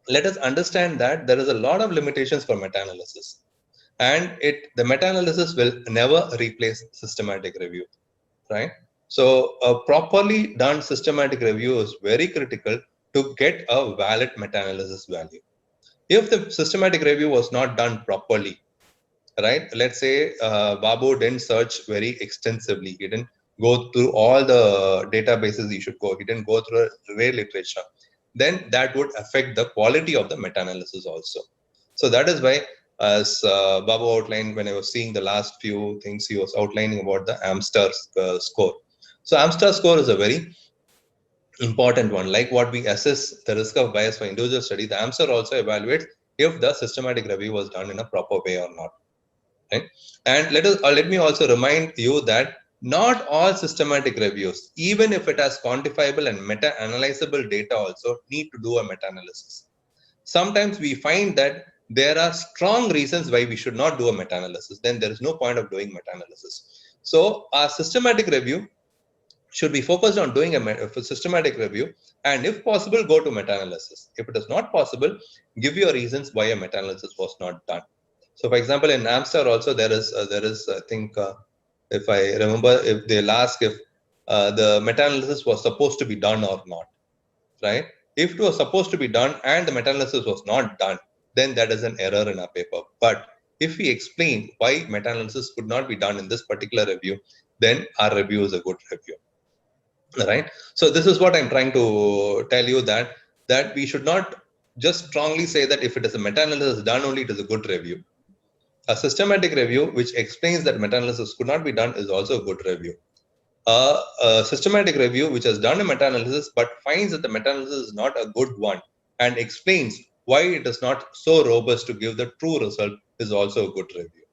let us understand that there is a lot of limitations for meta-analysis, and the meta-analysis will never replace systematic review, right? So a properly done systematic review is very critical to get a valid meta-analysis value. If the systematic review was not done properly, right? Let's say Babu didn't search very extensively. He didn't go through all the databases he should go. He didn't go through a rare literature. Then that would affect the quality of the meta-analysis also. So that is why, as Babu outlined when I was seeing the last few things, he was outlining about the Amstar score. So Amstar score is a very important one. Like what we assess the risk of bias for individual study, the Amstar also evaluates if the systematic review was done in a proper way or not. Right? And let me also remind you that not all systematic reviews, even if it has quantifiable and meta-analyzable data, also need to do a meta-analysis. Sometimes we find that there are strong reasons why we should not do a meta-analysis. Then there is no point of doing meta-analysis. So our systematic review should be focused on doing a systematic review, and if possible, go to meta-analysis. If it is not possible, give your reasons why a meta-analysis was not done. So, for example, in Amstar also there is I think if I remember, if they'll ask if the meta-analysis was supposed to be done or not, right? If it was supposed to be done and the meta-analysis was not done, then that is an error in our paper. But if we explain why meta-analysis could not be done in this particular review, then our review is a good review, right? So this is what I'm trying to tell you, that we should not just strongly say that if it is a meta-analysis done only, it is a good review. A systematic review which explains that meta-analysis could not be done is also a good review. A systematic review which has done a meta-analysis but finds that the meta-analysis is not a good one and explains why it is not so robust to give the true result is also a good review,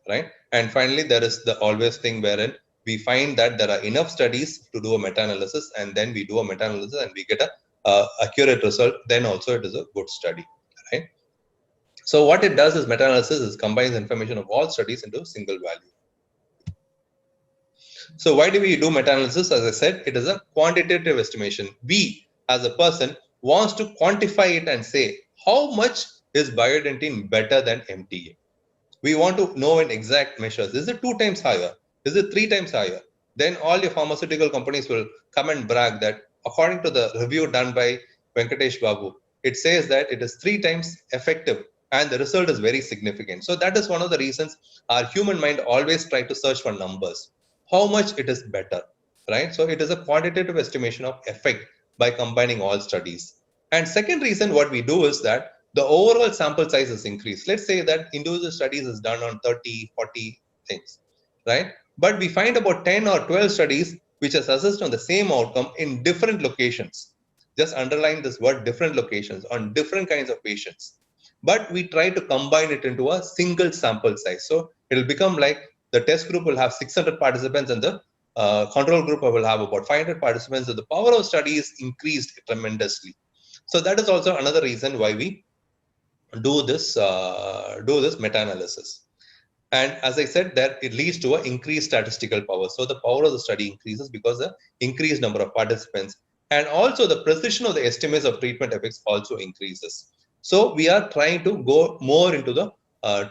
right? And finally, there is the always thing wherein we find that there are enough studies to do a meta-analysis, and then we do a meta-analysis and we get a accurate result, then also it is a good study, right? So what it does is meta-analysis is combines information of all studies into a single value. So why do we do meta-analysis? As I said, it is a quantitative estimation. We, as a person, wants to quantify it and say, how much is bioidentine better than MTA? We want to know in exact measures. Is it 2 times higher? Is it 3 times higher? Then all your pharmaceutical companies will come and brag that according to the review done by Venkatesh Babu, it says that it is 3 times effective and the result is very significant. So that is one of the reasons our human mind always try to search for numbers. How much it is better, right? So it is a quantitative estimation of effect by combining all studies. And second reason what we do is that the overall sample size is increased. Let's say that individual studies is done on 30, 40 things, right? But we find about 10 or 12 studies which is assessed on the same outcome in different locations. Just underline this word, different locations, on different kinds of patients. But we try to combine it into a single sample size. So it will become like the test group will have 600 participants and the control group will have about 500 participants. So the power of study is increased tremendously. So that is also another reason why we do this meta-analysis. And as I said, that it leads to an increased statistical power. So the power of the study increases because the increased number of participants, and also the precision of the estimates of treatment effects also increases. So we are trying to go more into the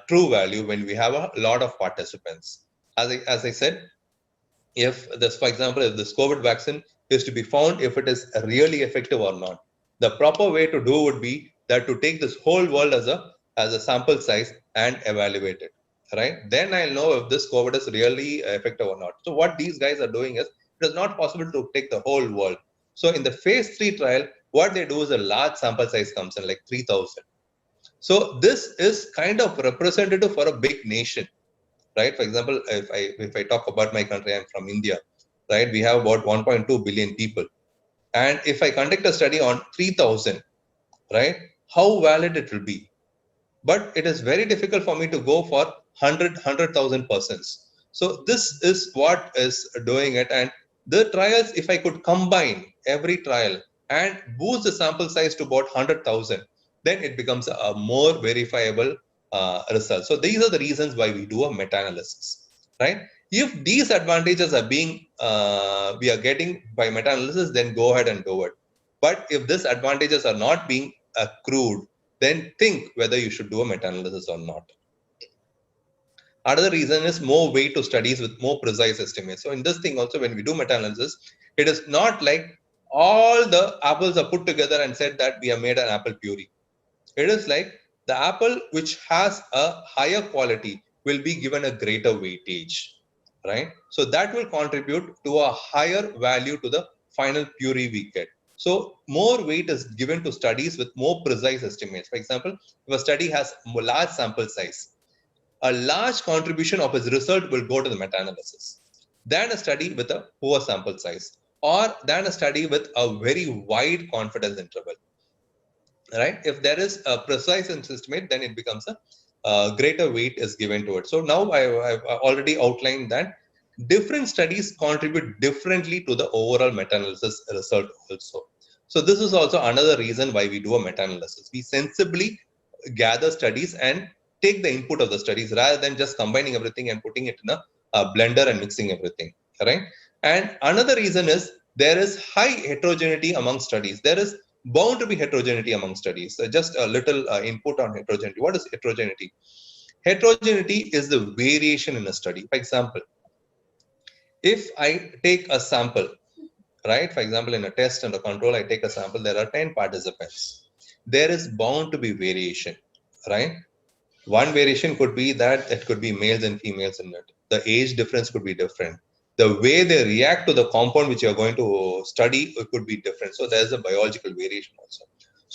true value when we have a lot of participants. As I said, if this, for example, if this COVID vaccine is to be found if it is really effective or not, the proper way to do would be that to take this whole world as a sample size and evaluate it, right? Then I'll know if this COVID is really effective or not. So what these guys are doing is, it is not possible to take the whole world. So in the phase 3 trial, what they do is a large sample size comes in, like 3,000. So this is kind of representative for a big nation, right? For example, if I talk about my country, I'm from India, right? We have about 1.2 billion people. And if I conduct a study on 3,000, right, how valid it will be? But it is very difficult for me to go for 100,000 persons. So this is what is doing it. And the trials, if I could combine every trial and boost the sample size to about 100,000, then it becomes a more verifiable result. So these are the reasons why we do a meta-analysis, right? If these advantages are being we are getting by meta-analysis, then go ahead and do it. But if these advantages are not being accrued, then think whether you should do a meta-analysis or not. Another reason is more weight to studies with more precise estimates. So in this thing also, when we do meta-analysis, it is not like all the apples are put together and said that we have made an apple puree. It is like the apple which has a higher quality, will be given a greater weightage, right? So that will contribute to a higher value to the final puree we get. So more weight is given to studies with more precise estimates. For example, if a study has a large sample size, a large contribution of its result will go to the meta-analysis than a study with a poor sample size, or than a study with a very wide confidence interval, right? If there is a precise estimate, then it becomes a greater weight is given to it. So now I've already outlined that different studies contribute differently to the overall meta-analysis result also. So this is also another reason why we do a meta-analysis. We sensibly gather studies and take the input of the studies rather than just combining everything and putting it in a blender and mixing everything, right? And another reason is there is high heterogeneity among studies. There is bound to be heterogeneity among studies. So just a little input on heterogeneity. What is heterogeneity? Heterogeneity is the variation in a study. For example, if I take a sample, right? For example, in a test and a control, I take a sample, there are 10 participants. There is bound to be variation, right? One variation could be that it could be males and females in it. The age difference could be different. The way they react to the compound which you're going to study could be different. So there's a biological variation also.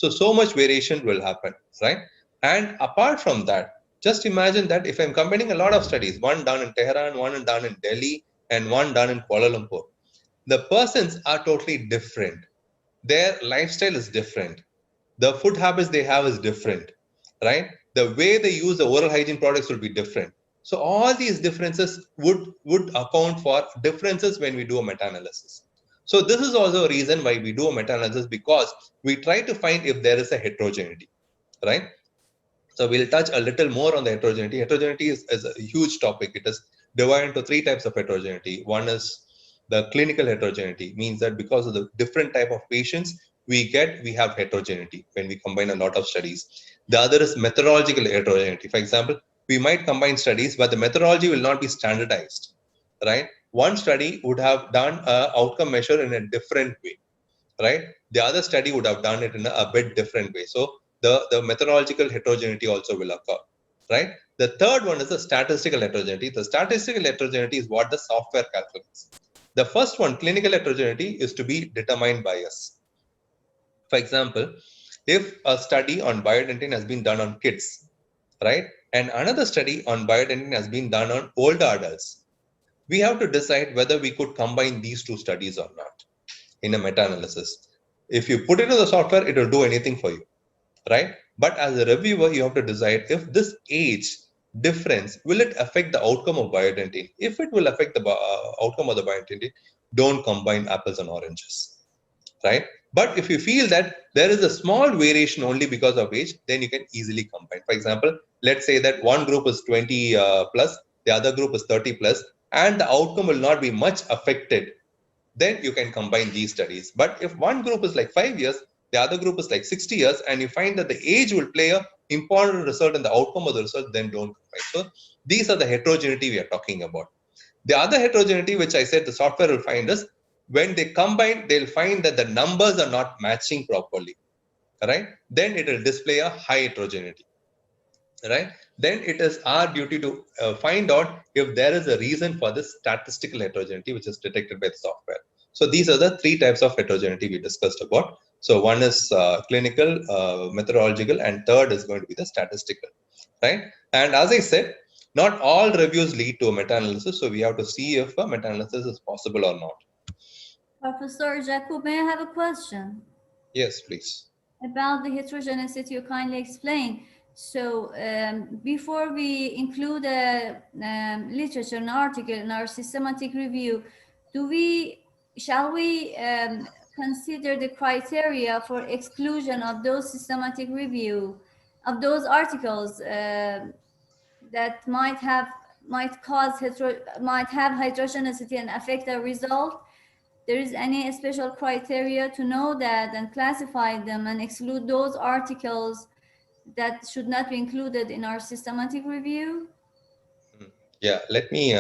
So much variation will happen, right? And apart from that, just imagine that if I'm combining a lot of studies, one done in Tehran, one done in Delhi, and one done in Kuala Lumpur, the persons are totally different. Their lifestyle is different. The food habits they have is different, right? The way they use the oral hygiene products will be different. So all these differences would account for differences when we do a meta-analysis. So this is also a reason why we do a meta-analysis, because we try to find if there is a heterogeneity, right? So we'll touch a little more on the heterogeneity. Heterogeneity is a huge topic. It is divided into three types of heterogeneity. One is the clinical heterogeneity, means that because of the different type of patients we have heterogeneity when we combine a lot of studies. The other is methodological heterogeneity. For example, we might combine studies, but the methodology will not be standardized, right? One study would have done an outcome measure in a different way, right? The other study would have done it in a bit different way. So the methodological heterogeneity also will occur, right? The third one is the statistical heterogeneity. The statistical heterogeneity is what the software calculates. The first one, clinical heterogeneity, is to be determined by us. For example, if a study on bioidentity has been done on kids, right, and another study on bioidentity has been done on older adults, we have to decide whether we could combine these two studies or not in a meta-analysis. If you put it in the software, it will do anything for you, right? But as a reviewer, you have to decide if this age difference, will it affect the outcome of bioidentity? If it will affect the outcome of the bioidentity, don't combine apples and oranges, right? But if you feel that there is a small variation only because of age, then you can easily combine. For example, let's say that one group is 20 plus, the other group is 30 plus, and the outcome will not be much affected, then you can combine these studies. But if one group is like 5 years, the other group is like 60 years, and you find that the age will play a important result in the outcome of the result, then don't combine. So these are the heterogeneity we are talking about. The other heterogeneity, which I said the software will find, is when they combine, they'll find that the numbers are not matching properly, right? Then it will display a high heterogeneity, right? Then it is our duty to find out if there is a reason for this statistical heterogeneity, which is detected by the software. So these are the three types of heterogeneity we discussed about. So one is clinical, methodological, and third is going to be the statistical, right? And as I said, not all reviews lead to a meta-analysis. So we have to see if a meta-analysis is possible or not. Professor Jacob, may I have a question? Yes, please. About the heterogeneity you kindly explained. So before we include a literature, an article in our systematic review, shall we consider the criteria for exclusion of those systematic review, of those articles that might have heterogeneity and affect the result? There is any special criteria to know that and classify them and exclude those articles that should not be included in our systematic review? Yeah, let me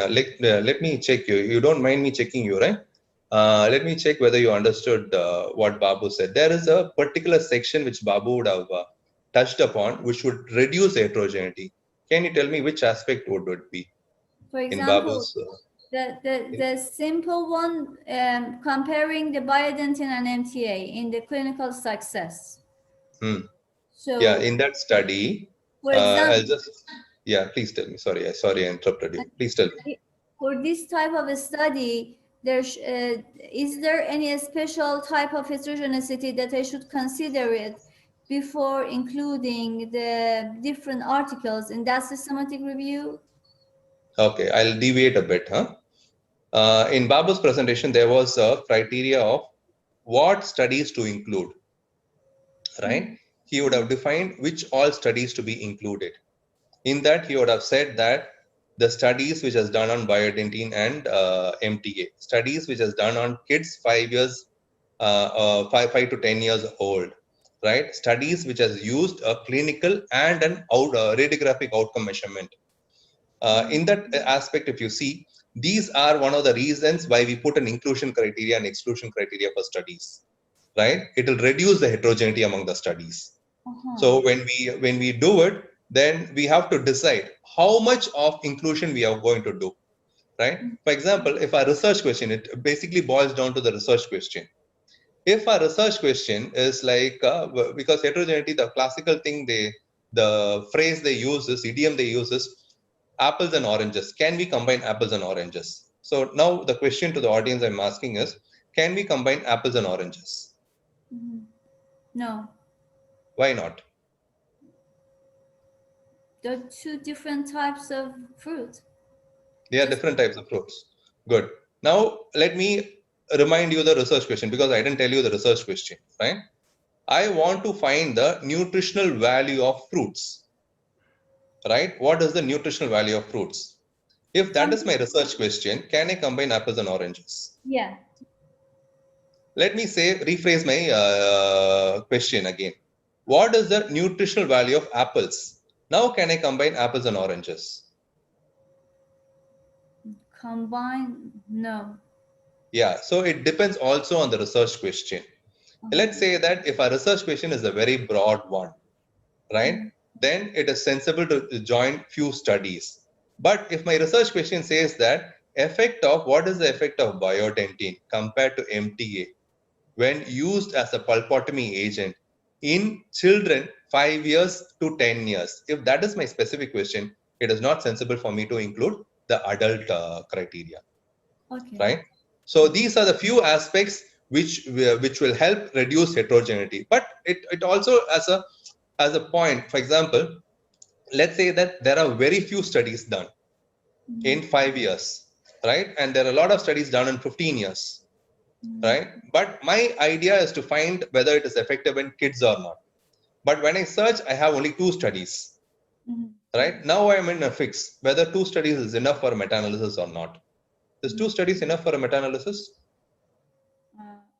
check you. You don't mind me checking you, right? Let me check whether you understood what Babu said. There is a particular section which Babu would have touched upon, which would reduce heterogeneity. Can you tell me which aspect would it be For in example, Babu's? the simple one, comparing the biodentin and MTA in the clinical success. So Yeah, in that study, for example, please tell me. Sorry, I interrupted you. Please tell me. for this type of a study, is there any special type of heterogeneity that I should consider it before including the different articles in that systematic review? Okay, I'll deviate a bit. In Babu's presentation, there was a criteria of what studies to include, right? He would have defined which all studies to be included. In that, he would have said that the studies which has done on biodentin and MTA, studies which has done on kids 5 to 10 years old, right? Studies which has used a clinical and an radiographic outcome measurement. In that aspect, if you see, these are one of the reasons why we put an inclusion criteria and exclusion criteria for studies, right? It will reduce the heterogeneity among the studies. So when we do it, then we have to decide how much of inclusion we are going to do, right? For example, if our research question, it basically boils down to the research question. If our research question is like, because heterogeneity, the classical thing, the phrase they use is, idiom they use is, apples and oranges. Can we combine apples and oranges? So now the question to the audience I'm asking is, can we combine apples and oranges? No. Why not? They're two different types of fruit. They are different types of fruits. Good. Now, let me remind you the research question, because I didn't tell you the research question, right? I want to find the nutritional value of fruits, right? What is the nutritional value of fruits? If that is my research question, can I combine apples and oranges? Yeah. Let me rephrase my question again. What is the nutritional value of apples? Now, can I combine apples and oranges? Combine? No. Yeah, so it depends also on the research question. Let's say that if our research question is a very broad one, right, then it is sensible to join few studies. But if my research question says that what is the effect of biodentin compared to MTA when used as a pulpotomy agent in children 5 years to 10 years, if that is my specific question, it is not sensible for me to include the adult criteria. Okay. Right? So these are the few aspects which will help reduce heterogeneity. But it also as a point, for example, let's say that there are very few studies done in 5 years, right? And there are a lot of studies done in 15 years, right? But my idea is to find whether it is effective in kids or not. But when I search, I have only 2 studies, right? Now I am in a fix whether 2 studies is enough for meta-analysis or not. Is 2 studies enough for a meta-analysis?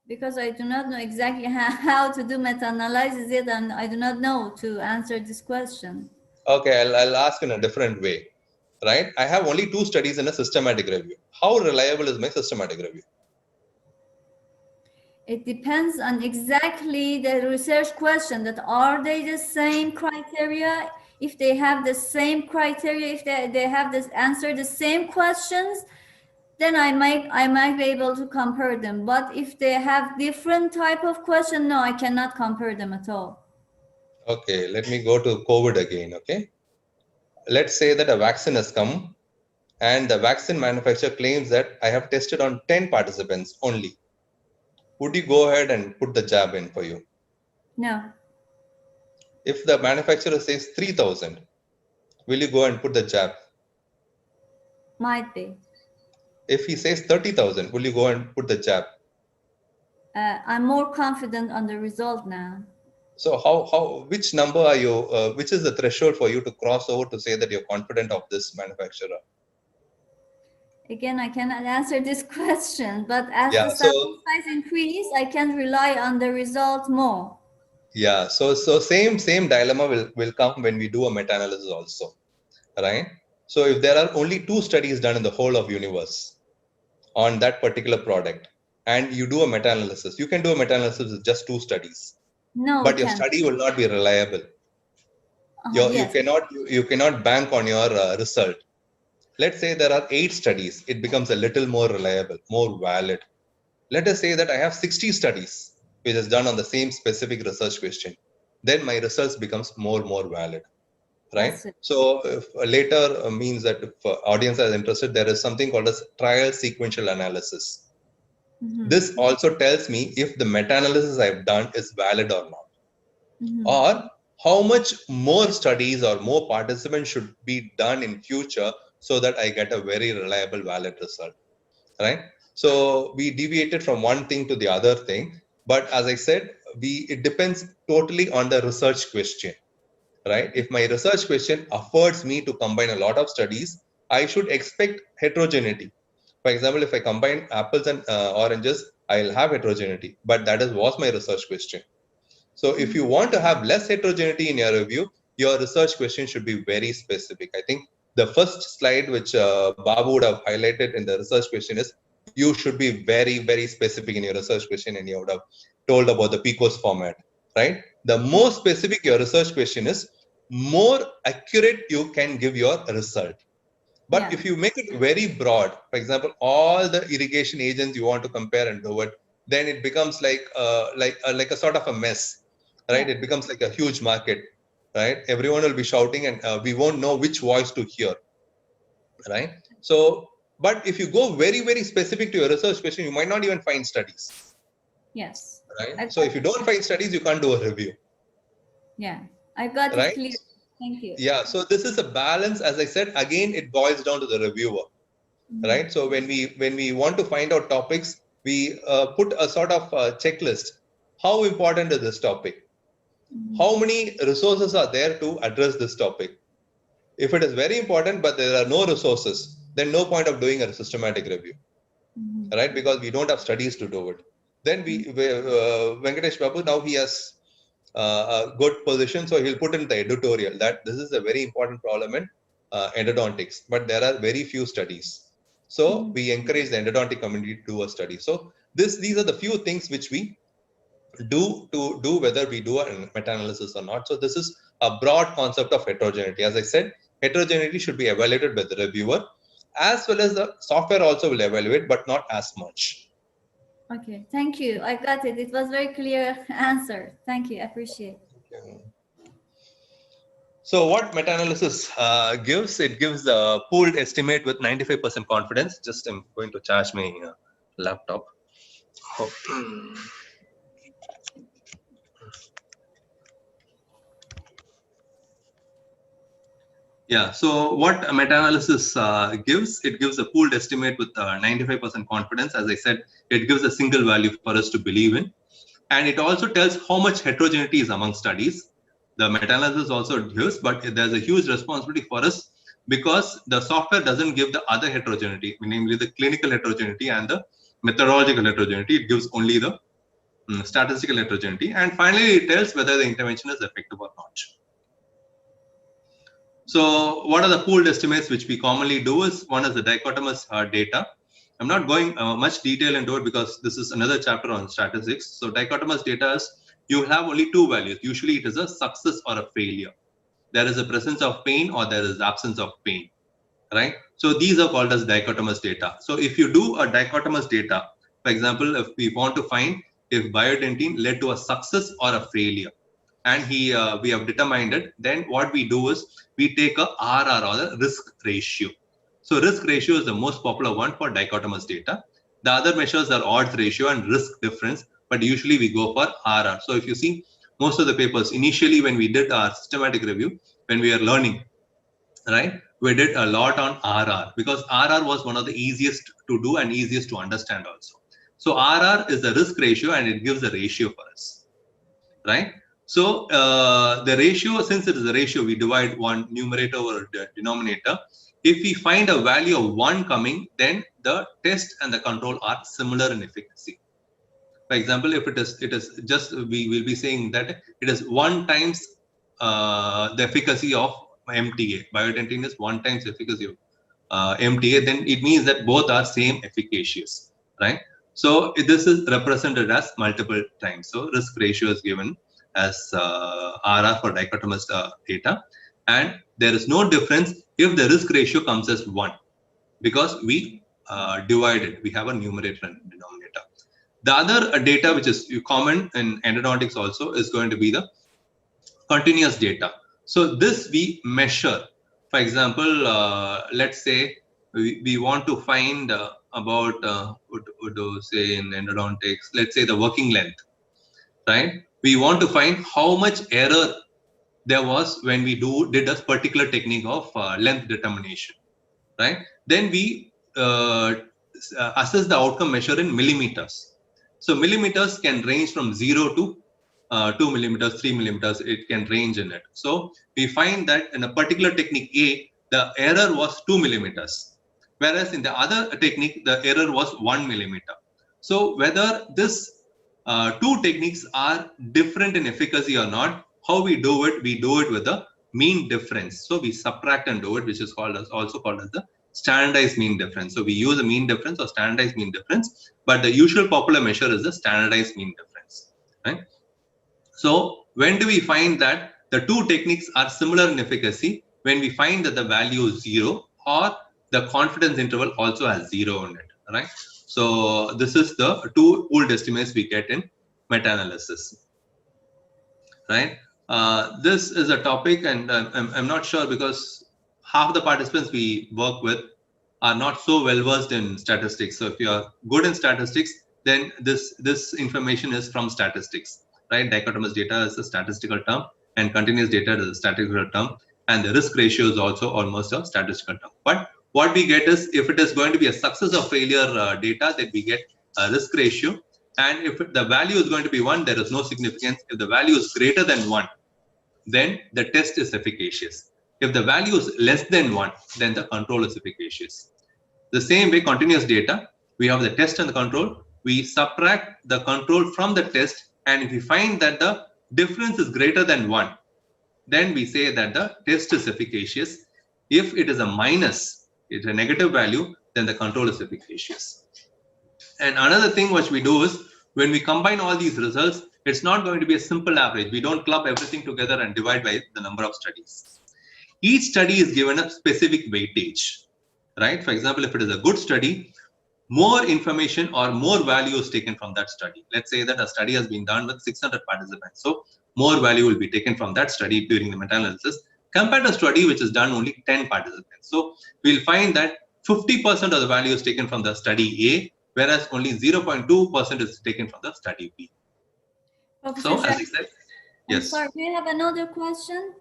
Because I do not know exactly how to do meta-analysis yet, and I do not know to answer this question. Okay, I'll ask in a different way, right? I have only 2 studies in a systematic review. How reliable is my systematic review? It depends on exactly the research question, that are they the same criteria? If they have the same criteria, if they have this answer the same questions, then I might be able to compare them. But if they have different type of question, no, I cannot compare them at all. Okay, let me go to COVID again, okay? Let's say that a vaccine has come and the vaccine manufacturer claims that I have tested on 10 participants only. Would you go ahead and put the jab in for you? No. If the manufacturer says 3,000, will you go and put the jab? Might be. If he says 30,000, will you go and put the jab? I'm more confident on the result now. So which number are you, which is the threshold for you to cross over to say that you're confident of this manufacturer? Again, I cannot answer this question, but as Yeah, the sample size increase, I can rely on the result more. Yeah, so same dilemma will come when we do a meta-analysis also, right? So if there are only 2 studies done in the whole of universe on that particular product, and you do a meta-analysis, you can do a meta-analysis with just 2 studies, No, we but your can't. study will not be reliable. Yes. You cannot bank on your result. Let's say there are 8 studies. It becomes a little more reliable, more valid. Let us say that I have 60 studies which is done on the same specific research question. Then my results becomes more valid, right? That's it. So if later means that if audience is interested, there is something called as trial sequential analysis. This also tells me if the meta-analysis I've done is valid or not, or how much more studies or more participants should be done in future so that I get a very reliable, valid result, right? So we deviated from one thing to the other thing, but as I said, it depends totally on the research question, right? If my research question affords me to combine a lot of studies, I should expect heterogeneity. For example, if I combine apples and oranges, I'll have heterogeneity, but that was my research question. So if you want to have less heterogeneity in your review, your research question should be very specific. I think the first slide which Babu would have highlighted in the research question is you should be very specific in your research question, and you would have told about the PCOS format, right? The more specific your research question is, more accurate you can give your result. But if you make it very broad, for example, all the irrigation agents you want to compare and do it, then it becomes like a sort of a mess, right? It becomes like a huge market, right? Everyone will be shouting, and we won't know which voice to hear, right? So, but if you go very specific to your research question, you might not even find studies. Yes. Right? So if you don't find studies, you can't do a review. Yeah, I got it right? clear. Thank you. Yeah, so this is a balance. As I said, again, it boils down to the reviewer, right? So when we want to find out topics, we put a sort of checklist. How important is this topic? How many resources are there to address this topic? If it is very important, but there are no resources, then no point of doing a systematic review, right? Because we don't have studies to do it. Then Venkatesh Babu, now he has a good position, so he'll put in the editorial that this is a very important problem in endodontics, but there are very few studies. So we encourage the endodontic community to do a study. So these are the few things which we do to do whether we do a meta-analysis or not. So this is a broad concept of heterogeneity. As I said, heterogeneity should be evaluated by the reviewer, as well as the software also will evaluate, but not as much. Okay, thank you. I got it. It was very clear answer. Thank you. I appreciate it. So what meta-analysis gives? It gives a pooled estimate with 95% confidence. Just I'm going to charge my laptop. Oh. Yeah, so what meta-analysis gives? It gives a pooled estimate with 95% confidence. As I said, it gives a single value for us to believe in. And it also tells how much heterogeneity is among studies. The meta-analysis also gives, but there's a huge responsibility for us because the software doesn't give the other heterogeneity, namely the clinical heterogeneity and the methodological heterogeneity. It gives only the statistical heterogeneity. And finally, it tells whether the intervention is effective or not. So what are the pooled estimates which we commonly do is, one is the dichotomous data. I'm not going much detail into it because this is another chapter on statistics. So dichotomous data is, you have only two values. Usually it is a success or a failure. There is a presence of pain or there is absence of pain, right? So these are called as dichotomous data. So if you do a dichotomous data, for example, if we want to find if biodentine led to a success or a failure, and we have determined it, then what we do is we take a RR, or the risk ratio. So risk ratio is the most popular one for dichotomous data. The other measures are odds ratio and risk difference, but usually we go for RR. So if you see most of the papers, initially when we did our systematic review, when we are learning, right, we did a lot on RR because RR was one of the easiest to do and easiest to understand also. So RR is the risk ratio and it gives a ratio for us, right? So the ratio, since it is a ratio, we divide one numerator over the denominator. If we find a value of 1 coming, then the test and the control are similar in efficacy. For example, if it is just, we will be saying that it is 1 times the efficacy of MTA. Biodentine is 1 times efficacy of MTA, then it means that both are same efficacious, right? So this is represented as multiple times. So risk ratio is given as RR for dichotomous data, and there is no difference if the risk ratio comes as 1, because we divide it. We have a numerator and denominator. The other data which is common in endodontics also is going to be the continuous data. So this we measure. For example, let's say we want to find about what do say in endodontics, let's say the working length, right? We want to find how much error there was when we did a particular technique of length determination, right? Then we assess the outcome measure in millimeters. So millimeters can range from 0 to 2 millimeters, 3 millimeters, it can range in it. So we find that in a particular technique A, the error was 2 millimeters, whereas in the other technique, the error was 1 millimeter. So whether this two techniques are different in efficacy or not, how we do it with the mean difference. So we subtract and do it, which is also called as the standardized mean difference. So we use a mean difference or standardized mean difference, but the usual popular measure is the standardized mean difference, right? So when do we find that the two techniques are similar in efficacy? When we find that the value is 0 or the confidence interval also has 0 in it, right? So this is the two old estimates we get in meta-analysis, right? This is a topic, and I'm not sure because half the participants we work with are not so well versed in statistics. So if you are good in statistics, then this information is from statistics, right? Dichotomous data is a statistical term, and continuous data is a statistical term, and the risk ratio is also almost a statistical term. But what we get is, if it is going to be a success or failure data, then we get a risk ratio. And if the value is going to be 1, there is no significance. If the value is greater than 1, then the test is efficacious. If the value is less than 1, then the control is efficacious. The same way, continuous data, we have the test and the control. We subtract the control from the test, and if we find that the difference is greater than 1, then we say that the test is efficacious. If it is a minus, it's a negative value, then the control is efficacious. And another thing which we do is, when we combine all these results, it's not going to be a simple average. We don't club everything together and divide by the number of studies. Each study is given a specific weightage, right? For example, if it is a good study, more information or more value is taken from that study. Let's say that a study has been done with 600 participants. So more value will be taken from that study during the meta-analysis compared to a study which is done only 10 participants. So we'll find that 50% of the value is taken from the study A, whereas only 0.2% is taken from the study B. Professor So, as I said, yes. I'm sorry, do you have another question?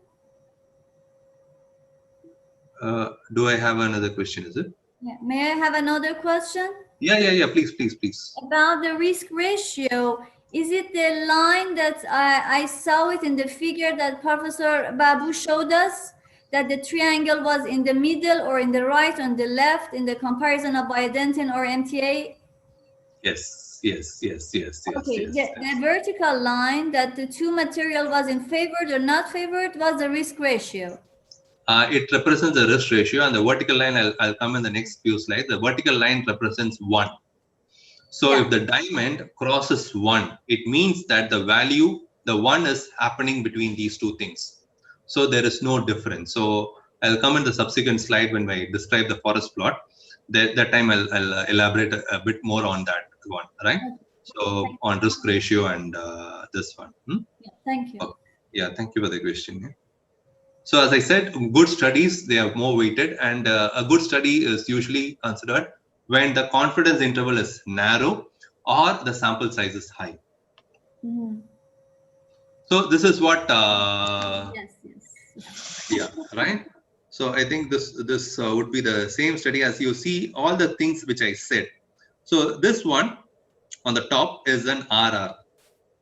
Do I have another question, is it? Yeah. May I have another question? Yeah. Please. About the risk ratio, is it the line that I saw it in the figure that Professor Babu showed us, that the triangle was in the middle or in the right or in the left in the comparison of biodentin or MTA? Yes. Okay, the vertical line that the two material was in favored or not favored was the risk ratio. It represents the risk ratio, and the vertical line, I'll come in the next few slides. The vertical line represents 1. So if the diamond crosses 1, it means that the 1 is happening between these two things. So there is no difference. So I'll come in the subsequent slide when I describe the forest plot. That time I'll elaborate a bit more on that one, right? So on risk ratio and this one. Yeah, thank you. Oh, yeah, thank you for the question. Yeah. So as I said, good studies, they are more weighted, and a good study is usually considered when the confidence interval is narrow or the sample size is high. So this is what, yeah, right? So I think this would be the same study as you see all the things which I said. So this one on the top is an RR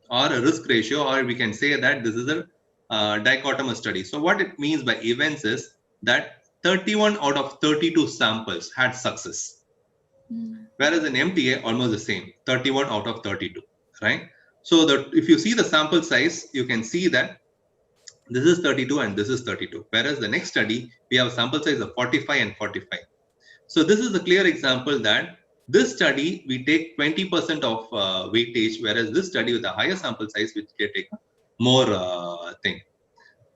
or a risk ratio, or we can say that this is a dichotomous study. So what it means by events is that 31 out of 32 samples had success. Whereas in MTA, almost the same, 31 out of 32, right? So if you see the sample size, you can see that this is 32 and this is 32. Whereas the next study, we have a sample size of 45 and 45. So this is a clear example that this study, we take 20% of weightage, whereas this study with a higher sample size, which can take more thing.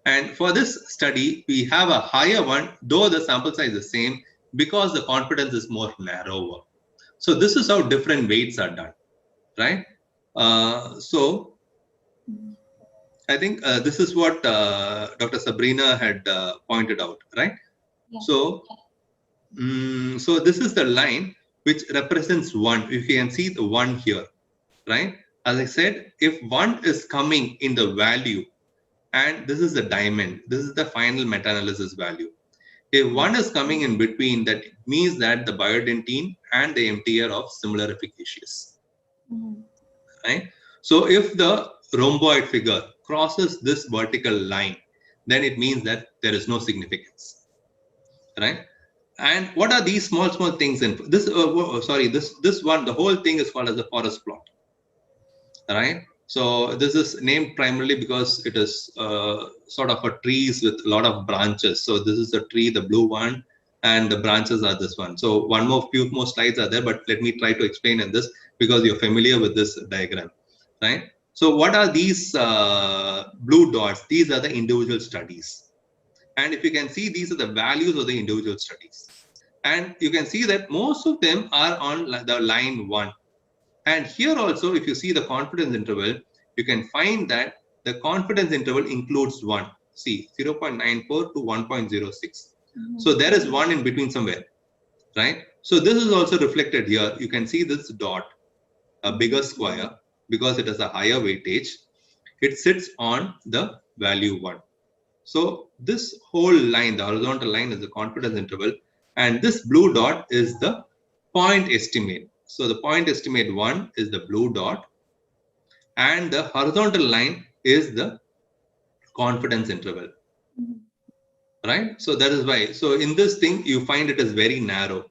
And for this study, we have a higher one, though the sample size is the same, because the confidence is more narrower. So this is how different weights are done, right? So I think this is what Dr. Sabrina had pointed out, right? Yeah. So, so this is the line which represents 1. If you can see the 1 here, right? As I said, if 1 is coming in the value, and this is the diamond, this is the final meta-analysis value. If 1 is coming in between, that means that the biodentine and the MT are of similar efficacious, right? So if the rhomboid figure crosses this vertical line, then it means that there is no significance, right? And what are these small things in this? This one, the whole thing is called as a forest plot, right? So this is named primarily because it is sort of a trees with a lot of branches. So this is the tree, the blue one, and the branches are this one. So few more slides are there, but let me try to explain in this because you're familiar with this diagram, right? So what are these blue dots? These are the individual studies. And if you can see, these are the values of the individual studies. And you can see that most of them are on the line 1. And here also, if you see the confidence interval, you can find that the confidence interval includes 1. See, 0.94 to 1.06. So there is 1 in between somewhere, right? So this is also reflected here. You can see this dot, a bigger square, because it has a higher weightage. It sits on the value 1. So this whole line, the horizontal line, is the confidence interval, and this blue dot is the point estimate. So the point estimate 1 is the blue dot, and the horizontal line is the confidence interval, right? So that is why. So in this thing, you find it is very narrow,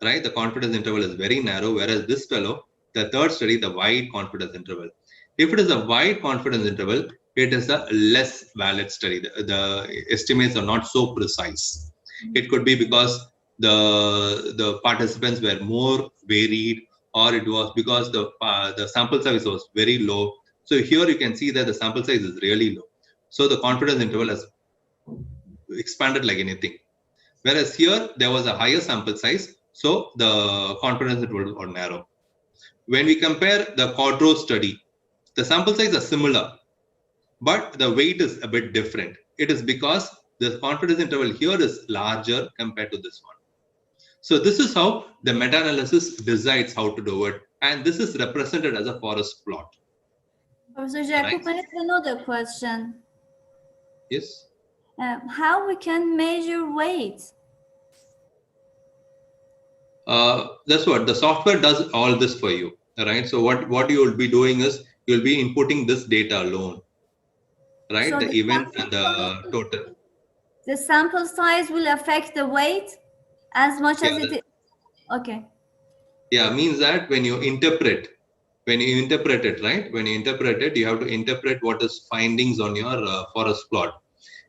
right? The confidence interval is very narrow, whereas this fellow, the third study, the wide confidence interval. If it is a wide confidence interval, it is a less valid study. The estimates are not so precise. It could be because the participants were more varied, or it was because the sample size was very low. So here you can see that the sample size is really low. So the confidence interval has expanded like anything. Whereas here there was a higher sample size, so the confidence interval was narrow. When we compare the Quadro study, the sample size are similar, but the weight is a bit different. It is because the confidence interval here is larger compared to this one. So this is how the meta-analysis decides how to do it, and this is represented as a forest plot. Professor Jacob, Right. I have another question. Yes. How we can measure weight? That's what the software does all this for you, right? So what you will be doing is you'll be inputting this data alone, right? So the event and the total. The sample size will affect the weight as much as it is. Okay. Yeah, means that when you interpret it, right? When you interpret it, you have to interpret what is findings on your forest plot.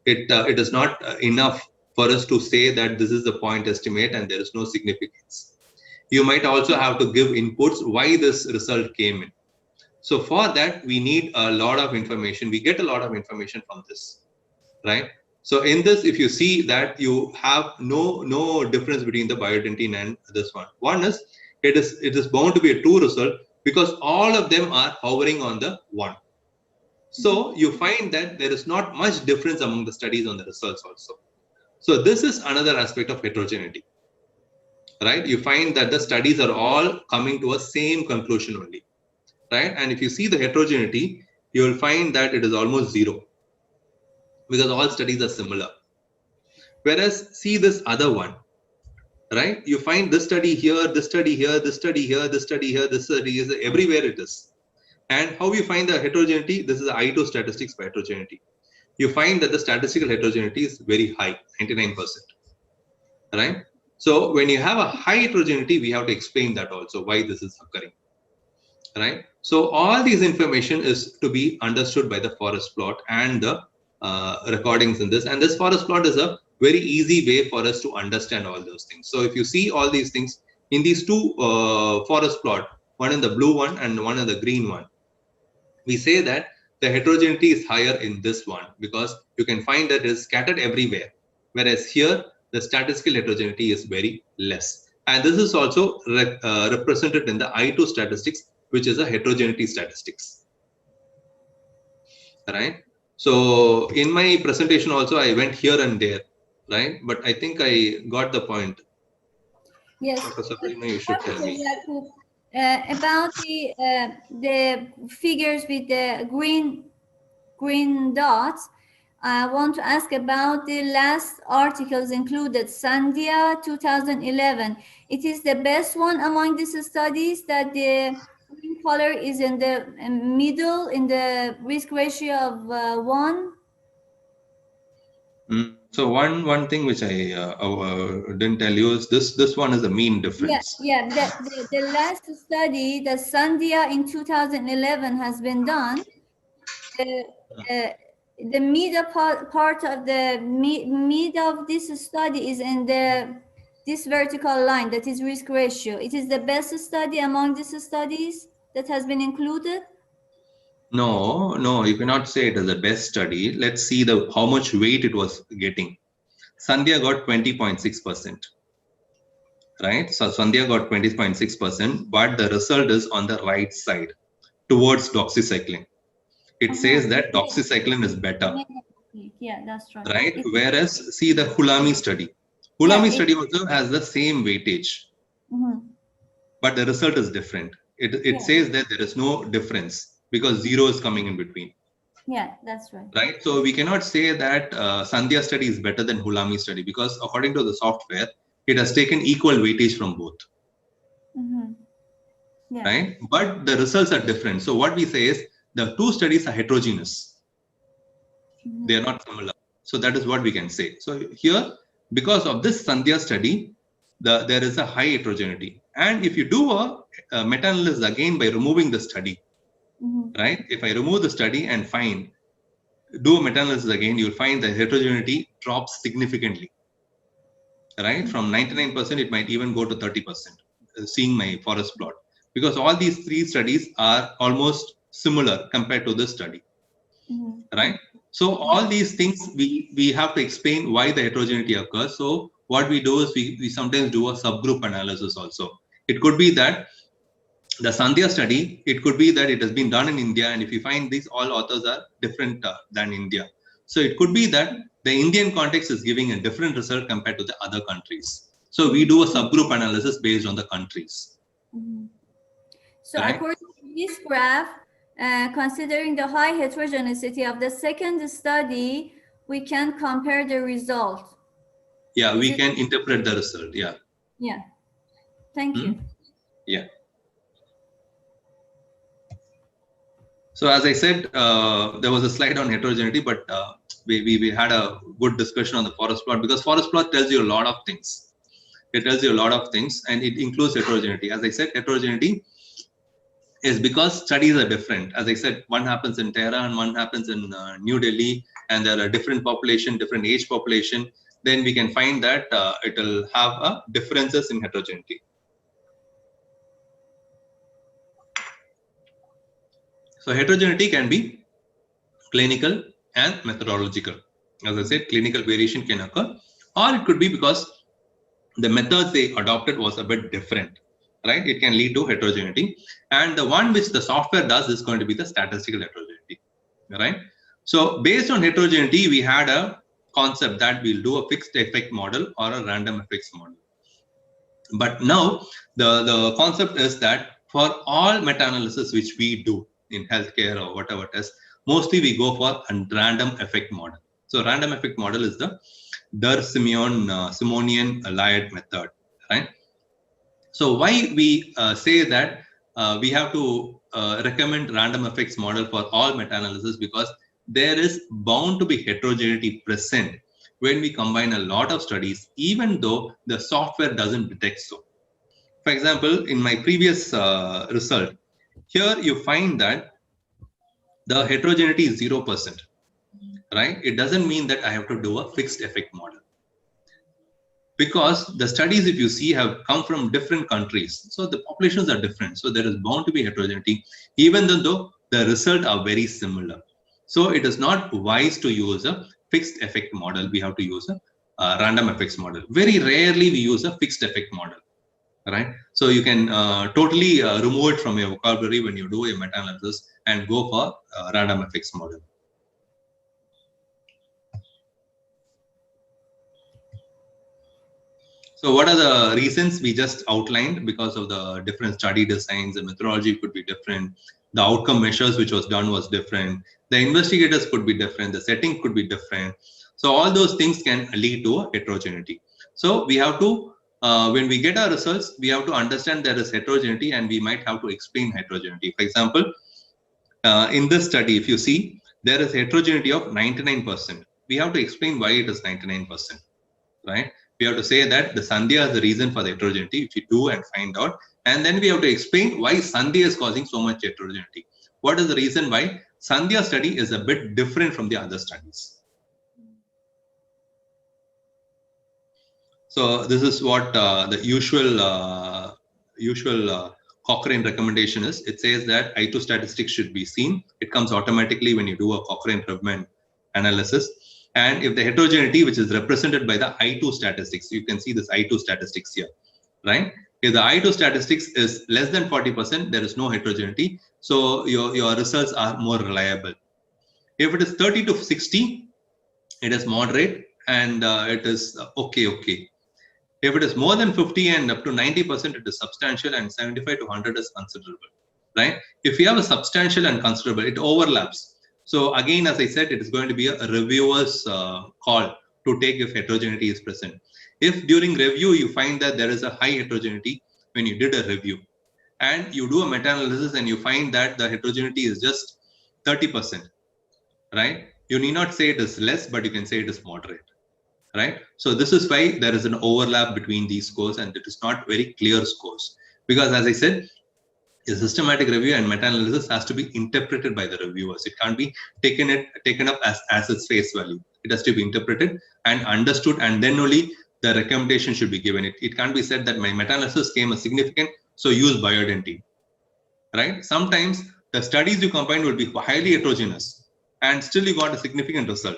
It is not enough for us to say that this is the point estimate and there is no significance. You might also have to give inputs why this result came in. So for that, we need a lot of information. We get a lot of information from this, right? So in this, if you see that you have no difference between the biodentine and this one. One is it is bound to be a true result because all of them are hovering on the 1. So you find that there is not much difference among the studies on the results also. So this is another aspect of heterogeneity, right? You find that the studies are all coming to a same conclusion only, right? And if you see the heterogeneity, you will find that it is almost 0 because all studies are similar. Whereas see this other one, right? You find this study here, this study here, this study here, this study here, this study is everywhere it is. And how you find the heterogeneity? This is the I2 statistics for heterogeneity. You find that the statistical heterogeneity is very high, 99%, right? So when you have a high heterogeneity, we have to explain that also, why this is occurring, right? So all these information is to be understood by the forest plot and the recordings in this. And this forest plot is a very easy way for us to understand all those things. So if you see all these things in these two forest plot, one in the blue one and one in the green one, we say that the heterogeneity is higher in this one because you can find that it is scattered everywhere. Whereas here, the statistical heterogeneity is very less. And this is also represented in the I2 statistics, which is a heterogeneity statistics. Right? So in my presentation also, I went here and there, right? But I think I got the point. Yes. Dr. Sabrina, you should tell me. About the figures with the green dots, I want to ask about the last articles included, Sandhya 2011. It is the best one among these studies that the green color is in the middle in the risk ratio of 1. So one thing which I didn't tell you is this one is the mean difference. Yeah. The last study, the Sandhya in 2011 has been done. The middle part of the mid of this study is in this vertical line, that is risk ratio. It is the best study among these studies that has been included. No, you cannot say it is the best study. Let's see how much weight it was getting. Sandhya got 20.6%. Right? So Sandhya got 20.6%, but the result is on the right side towards doxycycline. It says that doxycycline is better. Yeah, that's right. Right? Whereas, see the Hulami study. Hulami study also has the same weightage, but the result is different. It says that there is no difference because 0 is coming in between. Yeah, that's right. Right? So we cannot say that Sandhya study is better than Hulami study because according to the software, it has taken equal weightage from both. Right? But the results are different. So what we say is the two studies are heterogeneous. They are not similar. So that is what we can say. So here, because of this Sandhya study, there is a high heterogeneity. And if you do a meta-analysis again by removing the study, right? If I remove the study and do a meta-analysis again, you'll find the heterogeneity drops significantly. Right? From 99%, it might even go to 30%, seeing my forest plot. Because all these three studies are almost similar compared to this study. Right? So all these things, we have to explain why the heterogeneity occurs. So what we do is we sometimes do a subgroup analysis also. It could be that the Sandhya study, it could be that it has been done in India, and if you find these all authors are different than India. So it could be that the Indian context is giving a different result compared to the other countries. So we do a subgroup analysis based on the countries. So according to this graph, considering the high heterogeneity of the second study, we can compare the result. Yeah, we can interpret the result. Yeah. Yeah. Thank you. Yeah. So as I said, there was a slide on heterogeneity, but we had a good discussion on the forest plot because forest plot tells you a lot of things. It tells you a lot of things, and it includes heterogeneity. As I said, heterogeneity is because studies are different. As I said, one happens in Tehran and one happens in New Delhi, and there are different population, different age population. Then we can find that it will have differences in heterogeneity. So heterogeneity can be clinical and methodological. As I said, clinical variation can occur, or it could be because the methods they adopted was a bit different, right? It can lead to heterogeneity. And the one which the software does is going to be the statistical heterogeneity, right? So based on heterogeneity, we had a concept that we'll do a fixed effect model or a random effects model. But now the concept is that for all meta-analysis which we do in healthcare or whatever it is, mostly we go for a random effect model. So random effect model is the Simonian-Layard method, right? So why we say that we have to recommend random effects model for all meta-analysis, because there is bound to be heterogeneity present when we combine a lot of studies, even though the software doesn't detect so. For example, in my previous result, here you find that the heterogeneity is 0%, right? It doesn't mean that I have to do a fixed effect model, because the studies, if you see, have come from different countries. So the populations are different. So there is bound to be heterogeneity, even though the results are very similar. So it is not wise to use a fixed effect model. We have to use a random effects model. Very rarely we use a fixed effect model, right? So you can totally remove it from your vocabulary when you do a meta-analysis and go for random effects model. So what are the reasons? We just outlined. Because of the different study designs, the methodology could be different, the outcome measures which was done was different, the investigators could be different, the setting could be different. So all those things can lead to a heterogeneity. So we have to, when we get our results, we have to understand there is heterogeneity and we might have to explain heterogeneity. For example, in this study, if you see, there is heterogeneity of 99%. We have to explain why it is 99%, right? We have to say that the Sandhya is the reason for the heterogeneity, if you do and find out. And then we have to explain why Sandhya is causing so much heterogeneity. What is the reason why Sandhya study is a bit different from the other studies? So this is what the usual Cochrane recommendation is. It says that I2 statistics should be seen. It comes automatically when you do a Cochrane-Revman analysis. And if the heterogeneity, which is represented by the I2 statistics, you can see this I2 statistics here, right? If the I2 statistics is less than 40%, there is no heterogeneity. So your results are more reliable. If it is 30 to 60, it is moderate and it is okay. If it is more than 50 and up to 90%, it is substantial, and 75 to 100 is considerable, right? If you have a substantial and considerable, it overlaps. So again, as I said, it is going to be a reviewer's call to take if heterogeneity is present. If during review you find that there is a high heterogeneity when you did a review, and you do a meta-analysis and you find that the heterogeneity is just 30%, right? You need not say it is less, but you can say it is moderate. Right? So this is why there is an overlap between these scores, and it is not very clear scores. Because as I said, a systematic review and meta-analysis has to be interpreted by the reviewers. It can't be taken up as its face value. It has to be interpreted and understood, and then only the recommendation should be given. It can't be said that my meta-analysis came as significant, so use bioidentity. Right? Sometimes the studies you combine will be highly heterogeneous, and still you got a significant result.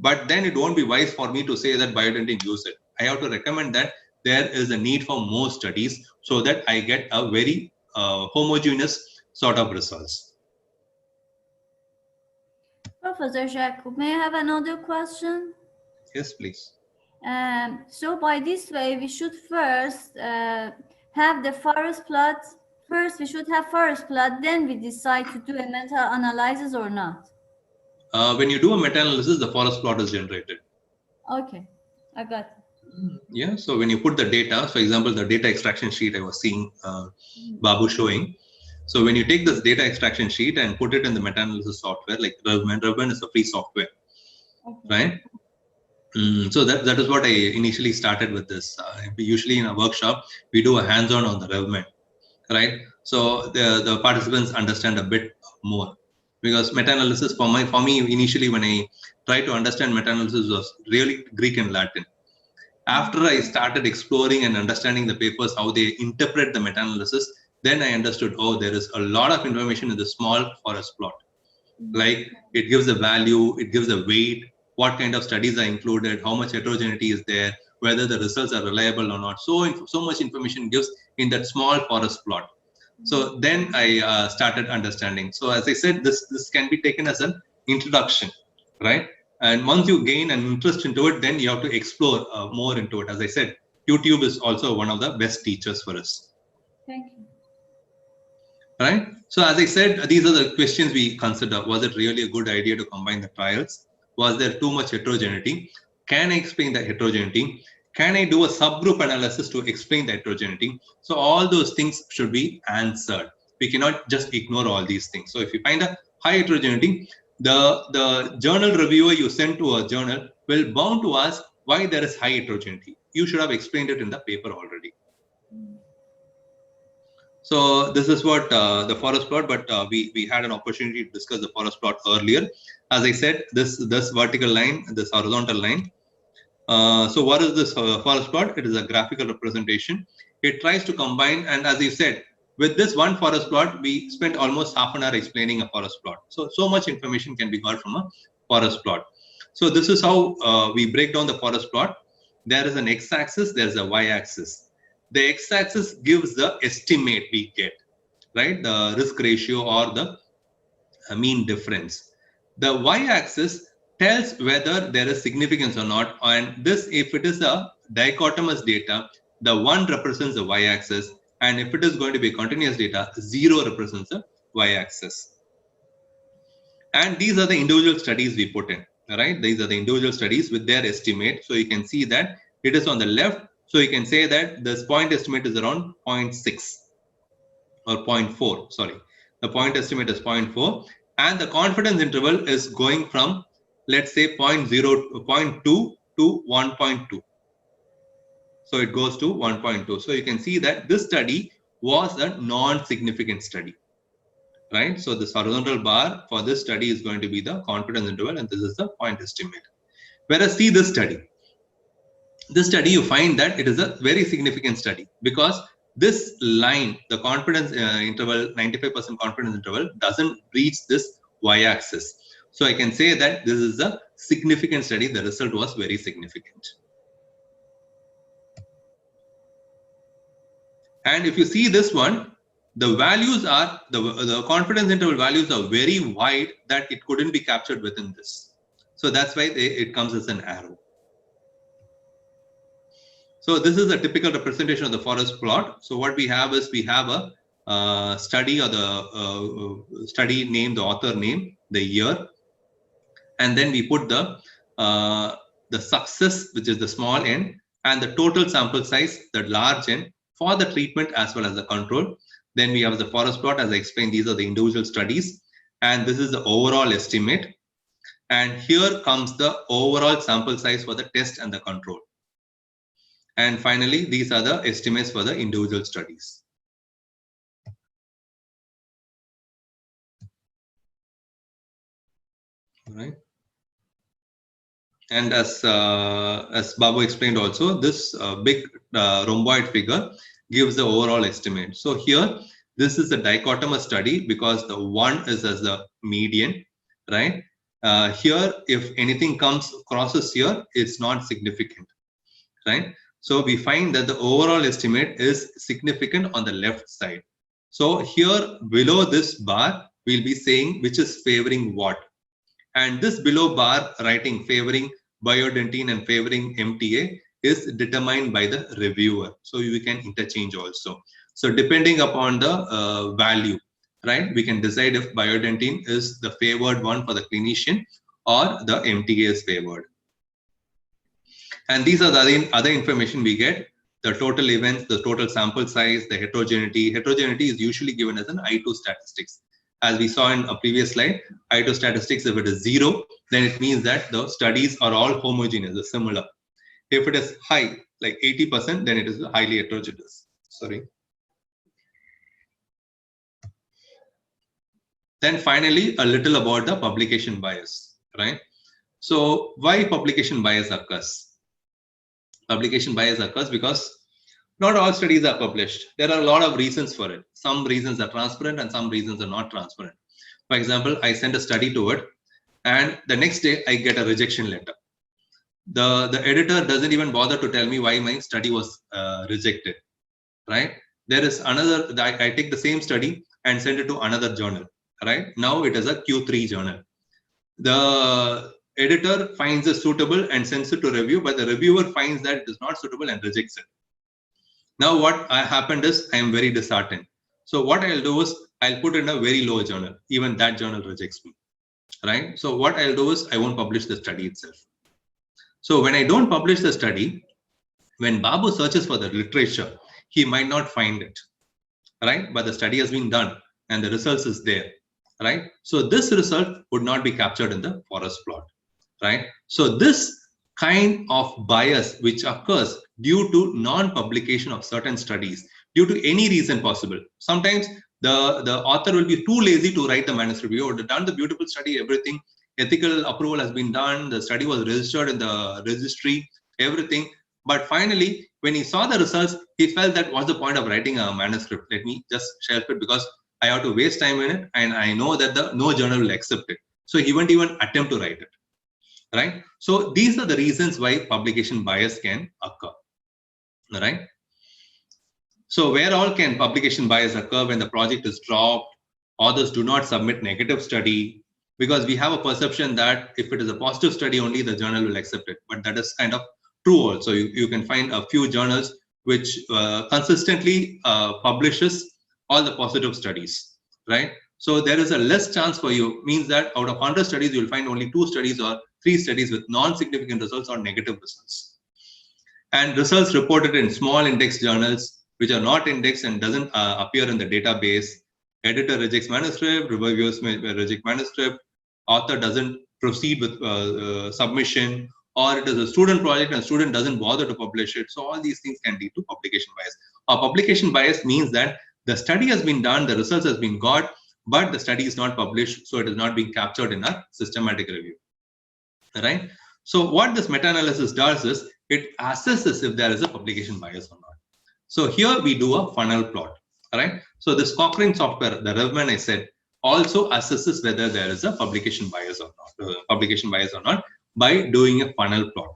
But then it won't be wise for me to say that bioidentity use it. I have to recommend that there is a need for more studies so that I get a very homogeneous sort of results. Professor Jacob, may I have another question? Yes, please. So by this way, we should first have the forest plot. First, we should have forest plot, then we decide to do a meta-analysis or not. When you do a meta-analysis, the forest plot is generated. Okay, I got it. Yeah, so when you put the data, for example, the data extraction sheet I was seeing Babu showing. So when you take this data extraction sheet and put it in the meta-analysis software, like Revman is a free software, right? So that is what I initially started with this. Usually in a workshop, we do a hands-on on the Revman, right? So the participants understand a bit more. Because meta-analysis for me initially when I tried to understand meta-analysis was really Greek and Latin. After I started exploring and understanding the papers, how they interpret the meta-analysis, then I understood, oh, there is a lot of information in the small forest plot. Like it gives a value, it gives a weight, what kind of studies are included, how much heterogeneity is there, whether the results are reliable or not. So much information gives in that small forest plot. So then I started understanding. So as I said, this can be taken as an introduction, right? And once you gain an interest into it, then you have to explore more into it. As I said, YouTube is also one of the best teachers for us. Thank you. Right? So as I said, these are the questions we consider. Was it really a good idea to combine the trials? Was there too much heterogeneity? Can I explain the heterogeneity? Can I do a subgroup analysis to explain the heterogeneity? So all those things should be answered. We cannot just ignore all these things. So if you find a high heterogeneity, the journal reviewer you send to a journal will bound to ask why there is high heterogeneity. You should have explained it in the paper already. So this is what the forest plot, but we had an opportunity to discuss the forest plot earlier. As I said, this vertical line, this horizontal line. So what is this forest plot? It is a graphical representation. It tries to combine, and as you said, with this one forest plot, we spent almost half an hour explaining a forest plot. So much information can be got from a forest plot. So this is how we break down the forest plot. There is an x-axis, there is a y-axis. The x-axis gives the estimate we get, right? The risk ratio or the mean difference. The y-axis tells whether there is significance or not, and this, if it is a dichotomous data, the 1 represents the y-axis, and if it is going to be continuous data, 0 represents the y-axis. And these are the individual studies we put in, right? These are the individual studies with their estimate. So you can see that it is on the left. So you can say that this point estimate is around 0.6 or 0.4, sorry. The point estimate is 0.4, and the confidence interval is going from, let's say, 0.2 to 1.2. So it goes to 1.2. So you can see that this study was a non-significant study, right? So this horizontal bar for this study is going to be the confidence interval, and this is the point estimate. Whereas see this study, you find that it is a very significant study, because this line, the confidence interval, 95% confidence interval, doesn't reach this y-axis. So I can say that this is a significant study. The result was very significant. And if you see this one, the values are, the confidence interval values are very wide, that it couldn't be captured within this. So that's why it comes as an arrow. So this is a typical representation of the forest plot. So what we have is, we have a study, or the study name, the author name, the year, and then we put the success, which is the small n, and the total sample size, the large n, for the treatment as well as the control. Then we have the forest plot. As I explained, these are the individual studies, and this is the overall estimate. And here comes the overall sample size for the test and the control. And finally, these are the estimates for the individual studies. All right. And as Babu explained also, this big rhomboid figure gives the overall estimate. So here, this is a dichotomous study, because the 1 is as the median, right? Here, if anything crosses here, it's not significant, right? So we find that the overall estimate is significant on the left side. So here below this bar, we'll be saying which is favoring what. And this below bar writing favoring biodentine and favoring MTA is determined by the reviewer. So we can interchange also. So depending upon the value, right, we can decide if biodentine is the favored one for the clinician or the MTA is favored. And these are the other information we get: the total events, the total sample size, the heterogeneity. Heterogeneity is usually given as an I2 statistics. As we saw in a previous slide, I2 statistics, if it is 0, then it means that the studies are all homogeneous, or similar. If it is high, like 80%, then it is highly heterogeneous. Sorry. Then finally, a little about the publication bias, right? So why publication bias occurs? Publication bias occurs because not all studies are published. There are a lot of reasons for it. Some reasons are transparent and some reasons are not transparent. For example, I send a study to it, and the next day I get a rejection letter. The editor doesn't even bother to tell me why my study was rejected, right? There is another, I take the same study and send it to another journal, right? Now it is a Q3 journal. The editor finds it suitable and sends it to review, but the reviewer finds that it is not suitable and rejects it. Now what happened is, I am very disheartened. So what I'll do is, I'll put in a very low journal. Even that journal rejects me, right? So what I'll do is, I won't publish the study itself. So when I don't publish the study, when Babu searches for the literature, he might not find it, right? But the study has been done and the results is there, right? So this result would not be captured in the forest plot, right? So this kind of bias which occurs due to non-publication of certain studies, due to any reason possible. Sometimes the author will be too lazy to write the manuscript. You have done the beautiful study, everything, ethical approval has been done, the study was registered in the registry, everything, but finally when he saw the results, he felt that what's the point of writing a manuscript? Let me just shelf it because I have to waste time in it, and I know that no journal will accept it. So he won't even attempt to write it, right? So these are the reasons why publication bias can occur, right? So where all can publication bias occur? When the project is dropped, authors do not submit negative study, because we have a perception that if it is a positive study only, the journal will accept it. But that is kind of true also. You can find a few journals which consistently publishes all the positive studies, right? So there is a less chance for you, means that out of 100 studies, you'll find only 2 studies or 3 studies with non-significant results or negative results. And results reported in small index journals which are not indexed and doesn't appear in the database. Editor rejects manuscript, reviewers may reject manuscript, author doesn't proceed with submission, or it is a student project and student doesn't bother to publish it. So all these things can lead to publication bias. Publication bias means that the study has been done, the results has been got, but the study is not published, so it is not being captured in a systematic review, right? So what this meta-analysis does is it assesses if there is a publication bias or not. So here we do a funnel plot, all right? So this Cochrane software, the Revman I said, also assesses whether there is a publication bias or not, by doing a funnel plot,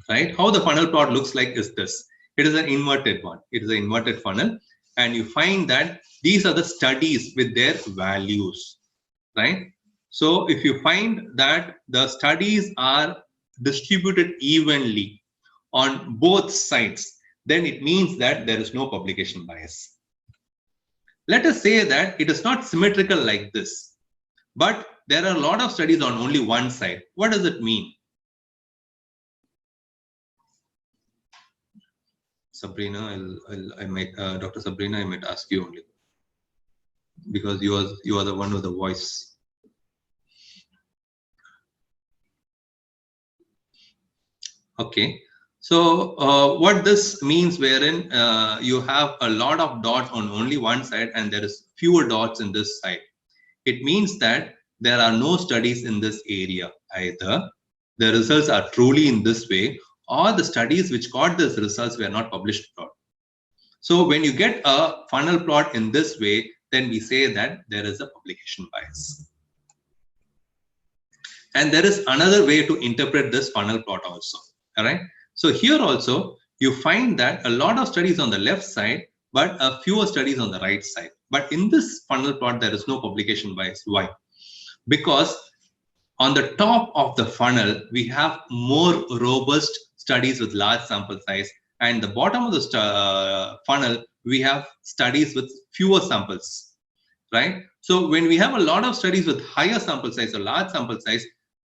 right? How the funnel plot looks like is this. It is an inverted one. It is an inverted funnel, and you find that these are the studies with their values, right? So if you find that the studies are distributed evenly on both sides, then it means that there is no publication bias. Let us say that it is not symmetrical like this, but there are a lot of studies on only one side. What does it mean? Sabrina, Dr. Sabrina, I might ask you only, because you are the one with the voice. Okay. So what this means, wherein you have a lot of dots on only one side and there is fewer dots in this side, it means that there are no studies in this area. Either the results are truly in this way, or the studies which got these results were not published plot. So when you get a funnel plot in this way, then we say that there is a publication bias. And there is another way to interpret this funnel plot also, all right? So here also, you find that a lot of studies on the left side, but a fewer studies on the right side. But in this funnel plot, there is no publication bias. Why? Because on the top of the funnel, we have more robust studies with large sample size. And the bottom of the funnel, we have studies with fewer samples, right? So when we have a lot of studies with higher sample size or large sample size,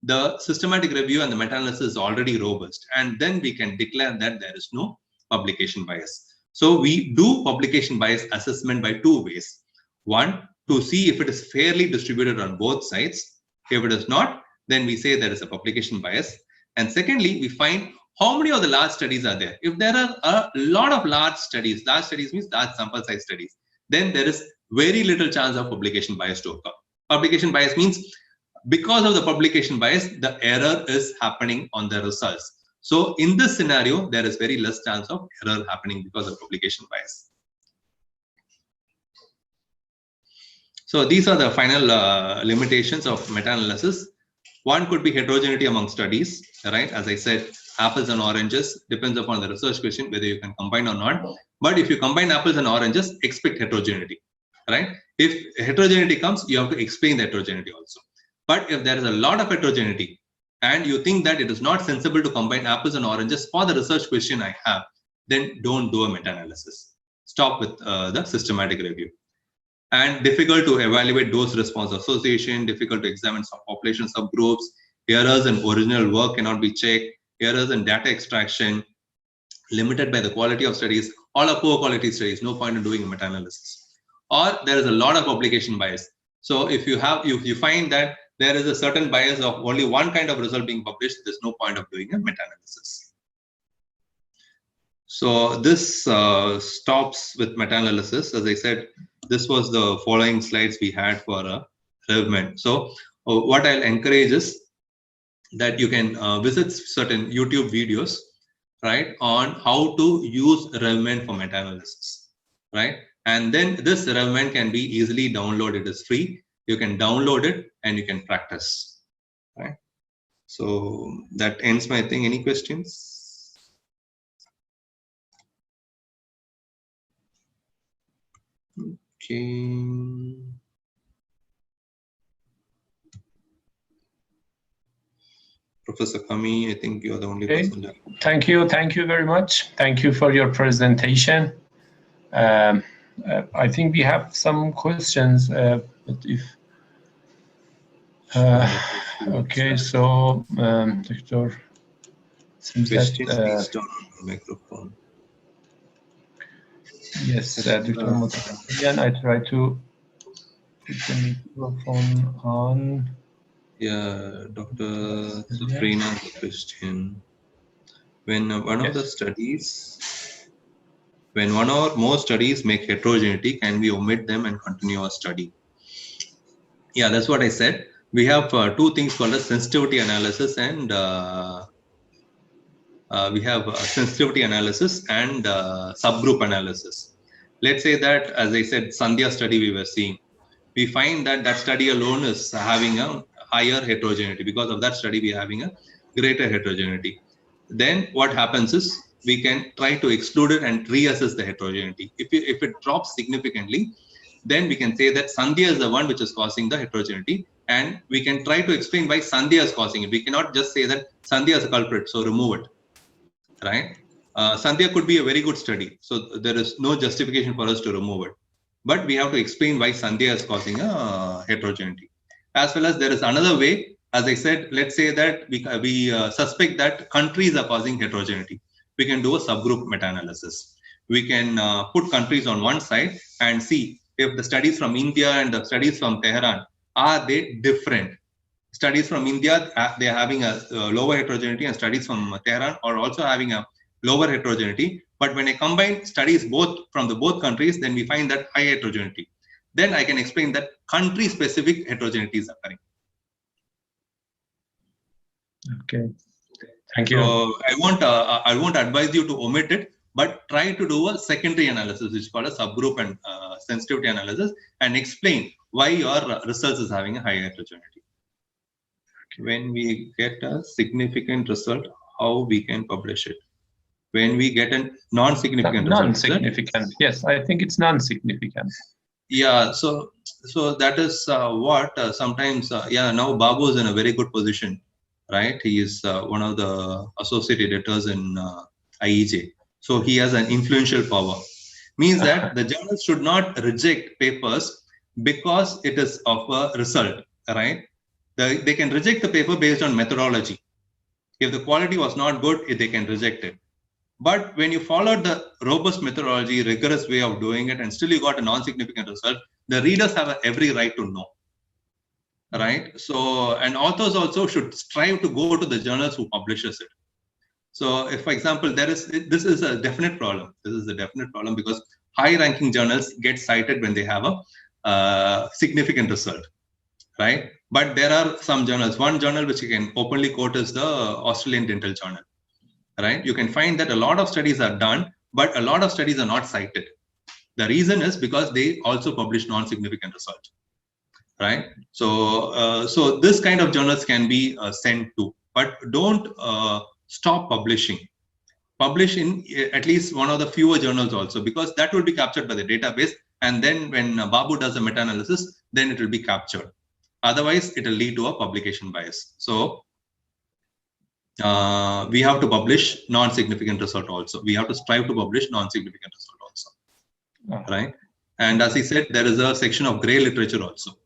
the systematic review and the meta-analysis is already robust, and then we can declare that there is no publication bias. So we do publication bias assessment by 2 ways. One, to see if it is fairly distributed on both sides. If it is not, then we say there is a publication bias. And secondly, we find how many of the large studies are there. If there are a lot of large studies means large sample size studies, then there is very little chance of publication bias to occur. Publication bias means because of the publication bias, the error is happening on the results. So in this scenario, there is very less chance of error happening because of publication bias. So these are the final limitations of meta-analysis. One could be heterogeneity among studies, right? As I said, apples and oranges, depends upon the research question whether you can combine or not. But if you combine apples and oranges, expect heterogeneity, right? If heterogeneity comes, you have to explain the heterogeneity also. But if there is a lot of heterogeneity and you think that it is not sensible to combine apples and oranges for the research question I have, then don't do a meta-analysis. Stop with the systematic review. And difficult to evaluate dose-response association, difficult to examine population subgroups, errors in original work cannot be checked, errors in data extraction, limited by the quality of studies, all are poor quality studies, no point in doing a meta-analysis. Or there is a lot of publication bias. So if you find that there is a certain bias of only one kind of result being published, there's no point of doing a meta-analysis. So this stops with meta-analysis. As I said, this was the following slides we had for Revman. So what I'll encourage is that you can visit certain YouTube videos, right, on how to use Revment for meta-analysis, right? And then this Revment can be easily downloaded. It is free. You can download it and you can practice, right? So that ends my thing. Any questions? Okay. Professor Kami, I think you're the only person left. Thank you very much. Thank you for your presentation. I think we have some questions, but if okay, so Dr. seems Questions, that please turn on the microphone. yes, Dr. Motiyan, I try to put the microphone on. Yeah, Dr. Sabrina, question. When one or more studies make heterogeneity, can we omit them and continue our study? Yeah, that's what I said. We have two things called as sensitivity analysis and subgroup analysis. Let's say that, as I said, Sandhya study we were seeing. We find that that study alone is having a higher heterogeneity. Because of that study, we are having a greater heterogeneity. Then what happens is we can try to exclude it and reassess the heterogeneity. If it drops significantly, then we can say that Sandhya is the one which is causing the heterogeneity, and we can try to explain why Sandhya is causing it. We cannot just say that Sandhya is a culprit, so remove it, right? Sandhya could be a very good study, so there is no justification for us to remove it. But we have to explain why Sandhya is causing a heterogeneity. As well as there is another way, as I said, let's say that we suspect that countries are causing heterogeneity. We can do a subgroup meta-analysis. We can put countries on one side and see if the studies from India and the studies from Tehran, are they different? Studies from India, they are having a lower heterogeneity, and studies from Tehran are also having a lower heterogeneity. But when I combine studies both from the both countries, then we find that high heterogeneity. Then I can explain that country-specific heterogeneity is occurring. Okay, thank you. So I won't advise you to omit it, but try to do a secondary analysis, which is called a subgroup and sensitivity analysis, and explain why your results is having a high heterogeneity. When we get a significant result, how we can publish it? When we get a non-significant result. Non-significant, yes, I think it's non-significant. Yeah, so that is what sometimes, now Babu is in a very good position, right? He is one of the associate editors in IEJ. So he has an influential power. Means that the journals should not reject papers because it is of a result, right? They can reject the paper based on methodology. If the quality was not good, they can reject it. But when you followed the robust methodology, rigorous way of doing it, and still you got a non-significant result, the readers have every right to know, right? So, and authors also should strive to go to the journals who publishes it. So, if, for example, this is a definite problem. This is a definite problem because high-ranking journals get cited when they have a significant result, right? But there are some journals. One journal which you can openly quote is the Australian Dental Journal, right? You can find that a lot of studies are done, but a lot of studies are not cited. The reason is because they also publish non-significant results, right? So, so this kind of journals can be sent to, but don't stop publishing. Publish in at least one of the fewer journals also, because that will be captured by the database. And then when Babu does a meta-analysis, then it will be captured. Otherwise, it will lead to a publication bias. So we have to publish non-significant result also. We have to strive to publish non-significant result also, right? And as he said, there is a section of gray literature also.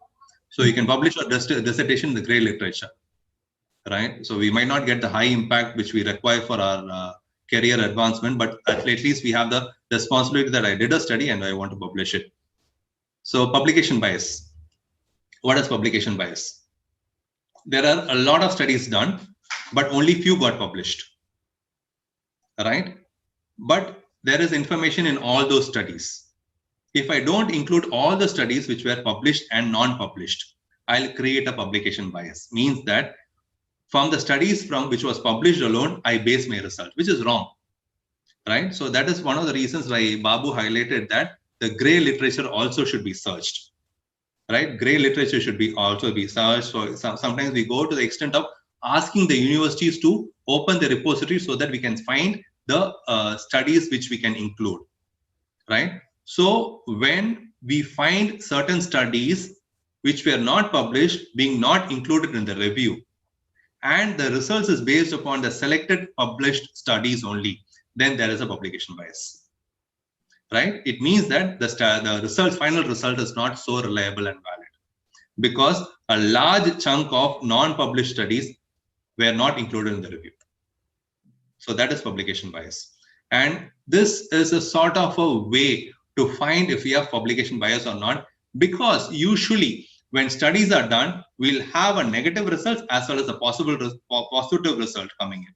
So you can publish a dissertation in the gray literature, right? So we might not get the high impact which we require for our career advancement, but at least we have the responsibility that I did a study and I want to publish it. So publication bias. What is publication bias? There are a lot of studies done, but only few got published, right? But there is information in all those studies. If I don't include all the studies which were published and non-published, I'll create a publication bias. Means that from the studies from which was published alone, I base my result, which is wrong. right? So that is one of the reasons why Babu highlighted that the gray literature also should be searched, right? Gray literature should be also be searched. So sometimes we go to the extent of asking the universities to open the repository so that we can find the studies which we can include, right? So when we find certain studies which were not published being not included in the review, and the results is based upon the selected published studies only, then there is a publication bias, right? It means that the result, final result is not so reliable and valid because a large chunk of non-published studies were not included in the review. So that is publication bias. And this is a sort of a way to find if we have publication bias or not, because usually when studies are done, we'll have a negative result as well as a positive result coming in.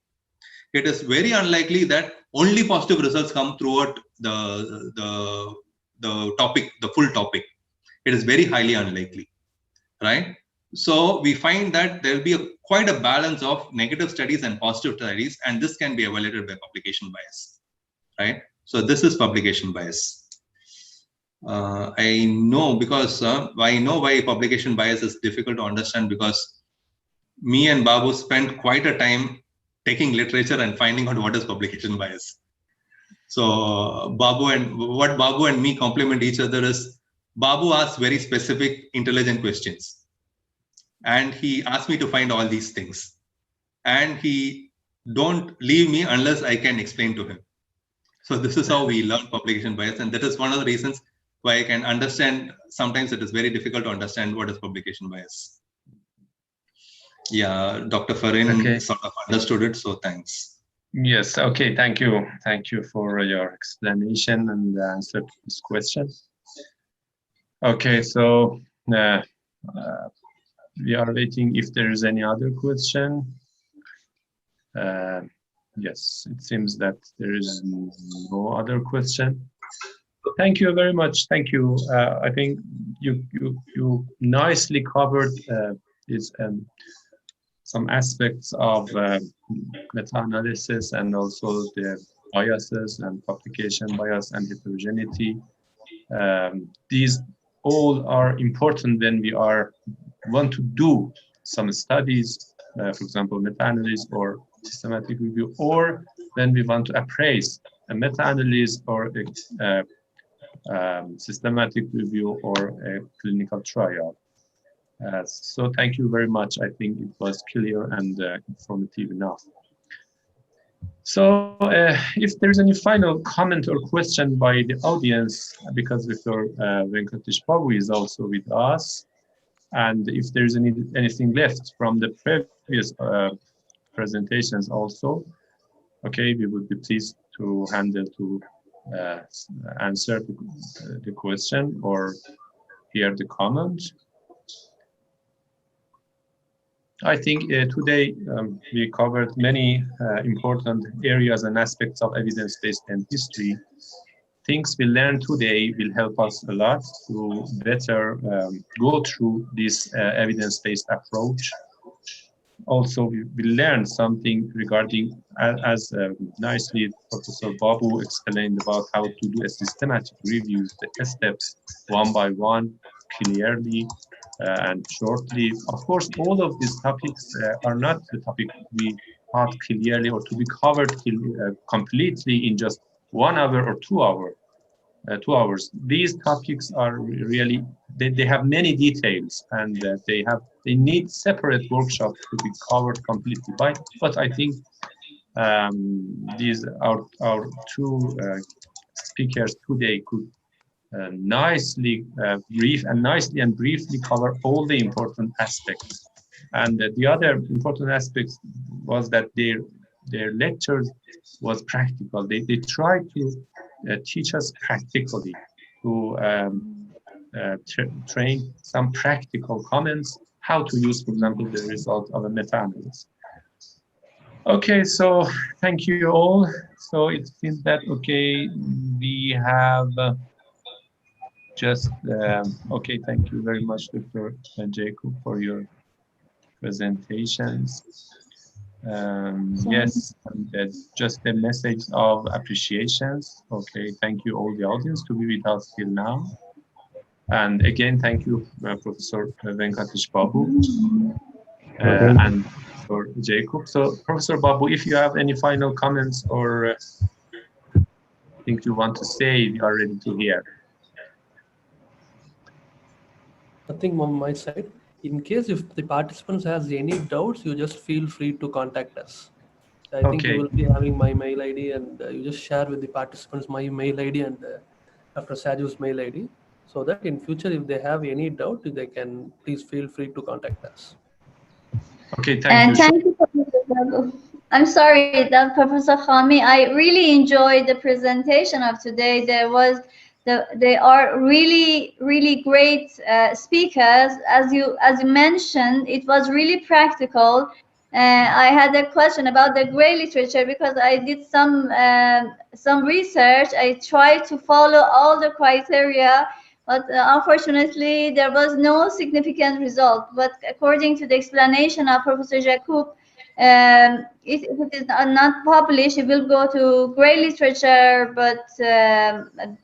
It is very unlikely that only positive results come throughout the topic, the full topic. It is very highly unlikely, right? So we find that there will be quite a balance of negative studies and positive studies, and this can be evaluated by publication bias, right? So this is publication bias. I know because I know why publication bias is difficult to understand, because me and Babu spent quite a time taking literature and finding out what is publication bias. So what Babu and me complement each other is Babu asks very specific, intelligent questions, and he asked me to find all these things, and he don't leave me unless I can explain to him. So this is how we learn publication bias, and that is one of the reasons why I can understand. Sometimes it is very difficult to understand what is publication bias. Yeah, Dr. Farin sort of understood it, so thanks. Yes, okay, thank you. Thank you for your explanation and the answer to this question. Okay, so we are waiting if there is any other question. Yes, it seems that there is no other question. Thank you very much. Thank you. I think you nicely covered some aspects of meta-analysis and also the biases and publication bias and heterogeneity. These all are important when we want to do some studies, for example, meta-analysis or systematic review, or when we want to appraise a meta-analysis or a systematic review or a clinical trial. So thank you very much. I think it was clear and informative enough. So if there's any final comment or question by the audience, because Dr. Venkatesh Babu is also with us, and if there's anything left from the previous presentations also, okay, we would be pleased to handle to answer the question or hear the comment. I think today we covered many important areas and aspects of evidence-based dentistry. Things we learned today will help us a lot to better go through this evidence-based approach. Also, we learned something regarding, as nicely Professor Babu explained about how to do a systematic review, the steps one by one, clearly and shortly. Of course, all of these topics are not the topic we taught clearly or to be covered completely in just 1 hour or 2 hours. These topics are really, they have many details, and they need separate workshops to be covered completely by. But I think these our two speakers today could nicely briefly cover all the important aspects. And the other important aspect was that their lectures was practical. They tried to teach us practically, to train some practical comments, how to use, for example, the result of a meta-analysis. Okay, so thank you all. So it seems that, okay, we have okay, thank you very much, Dr. Jacob, for your presentations. Yes, and that's just a message of appreciations. Okay, thank you all the audience to be with us till now. And again, thank you, Professor Venkatesh Babu and for Jacob. So, Professor Babu, if you have any final comments or things you want to say, we are ready to hear. Nothing on my side. In case if the participants has any doubts, you just feel free to contact us. I think you will be having my mail ID, and you just share with the participants my mail ID and Dr. Saju's mail ID, so that in future if they have any doubt, they can please feel free to contact us. Okay, thank you. Thank you, Professor Babu. I'm sorry, that Professor Khami, I really enjoyed the presentation of today. They are really great speakers. As you mentioned, it was really practical. I had a question about the gray literature because I did some research. I tried to follow all the criteria, but unfortunately there was no significant result. But according to the explanation of Professor Jacob, if it is not published, it will go to gray literature. But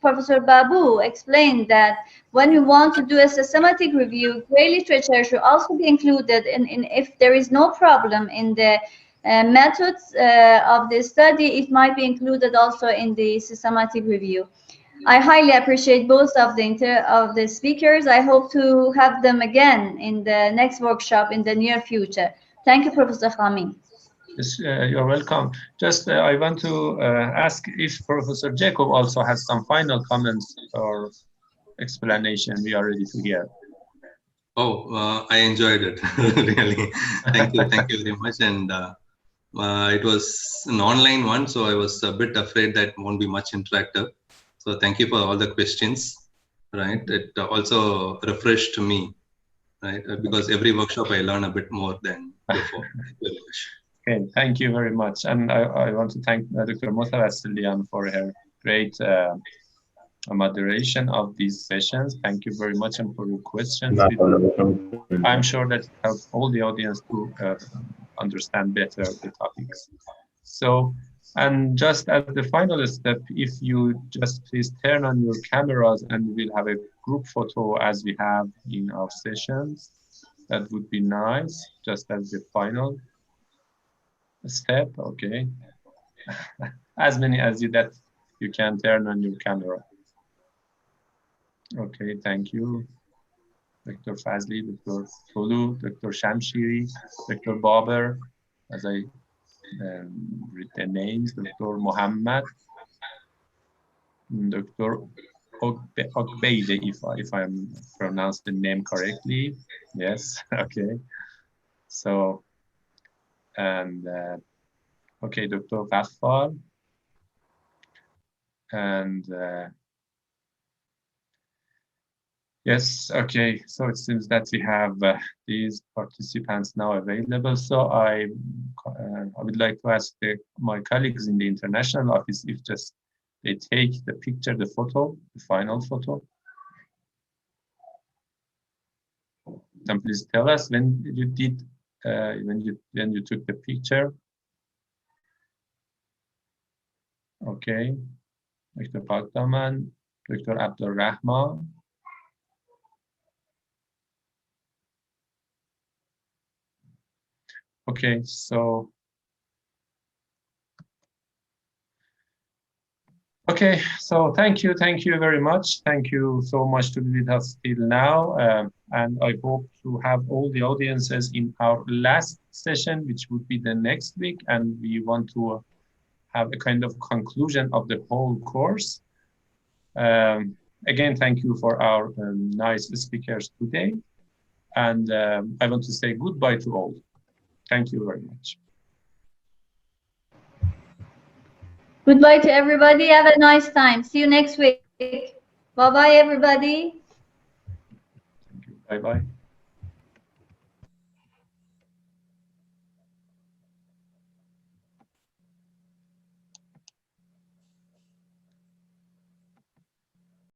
Professor Babu explained that when you want to do a systematic review, gray literature should also be included in if there is no problem in the methods of the study, it might be included also in the systematic review. I highly appreciate both of the speakers. I hope to have them again in the next workshop in the near future. Thank you, Professor Khami. Yes, you're welcome. Just I want to ask if Professor Jacob also has some final comments or explanation. We are ready to hear. Oh, I enjoyed it really. Thank you very much. And it was an online one, so I was a bit afraid that won't be much interactive. So thank you for all the questions. Right, it also refreshed me. Right, because every workshop I learn a bit more than before. Thank you very much. Okay, thank you very much. And I want to thank Dr. Mota Vassilian for her great moderation of these sessions. Thank you very much and for your questions. I'm sure that helps all the audience to understand better the topics. So, and just as the final step, if you just please turn on your cameras and we'll have a group photo as we have in our sessions. That would be nice, just as the final step. Okay. As many as that you can turn on your camera. Okay, thank you. Dr. Fazli, Dr. Tolu, Dr. Shamshiri, Dr. Baber, as I read the names, Dr. Mohammed, Dr. Okbeide, if I'm pronounced the name correctly. Yes, okay. So, and okay, Dr. Ghaffar, and yes, okay, so it seems that we have these participants now available. So I would like to ask my colleagues in the international office if just they take the picture, the photo, the final photo. And please tell us when you did, when you took the picture. Okay, Dr. Pakdaman, Dr. Abdul Rahman. Okay, so okay, so thank you very much. Thank you so much to be with us till now, and I hope to have all the audiences in our last session, which would be the next week, and we want to have a kind of conclusion of the whole course. Again, thank you for our nice speakers today, and I want to say goodbye to all. Thank you very much. Goodbye to everybody. Have a nice time. See you next week. Bye-bye, everybody. Thank you. Bye-bye.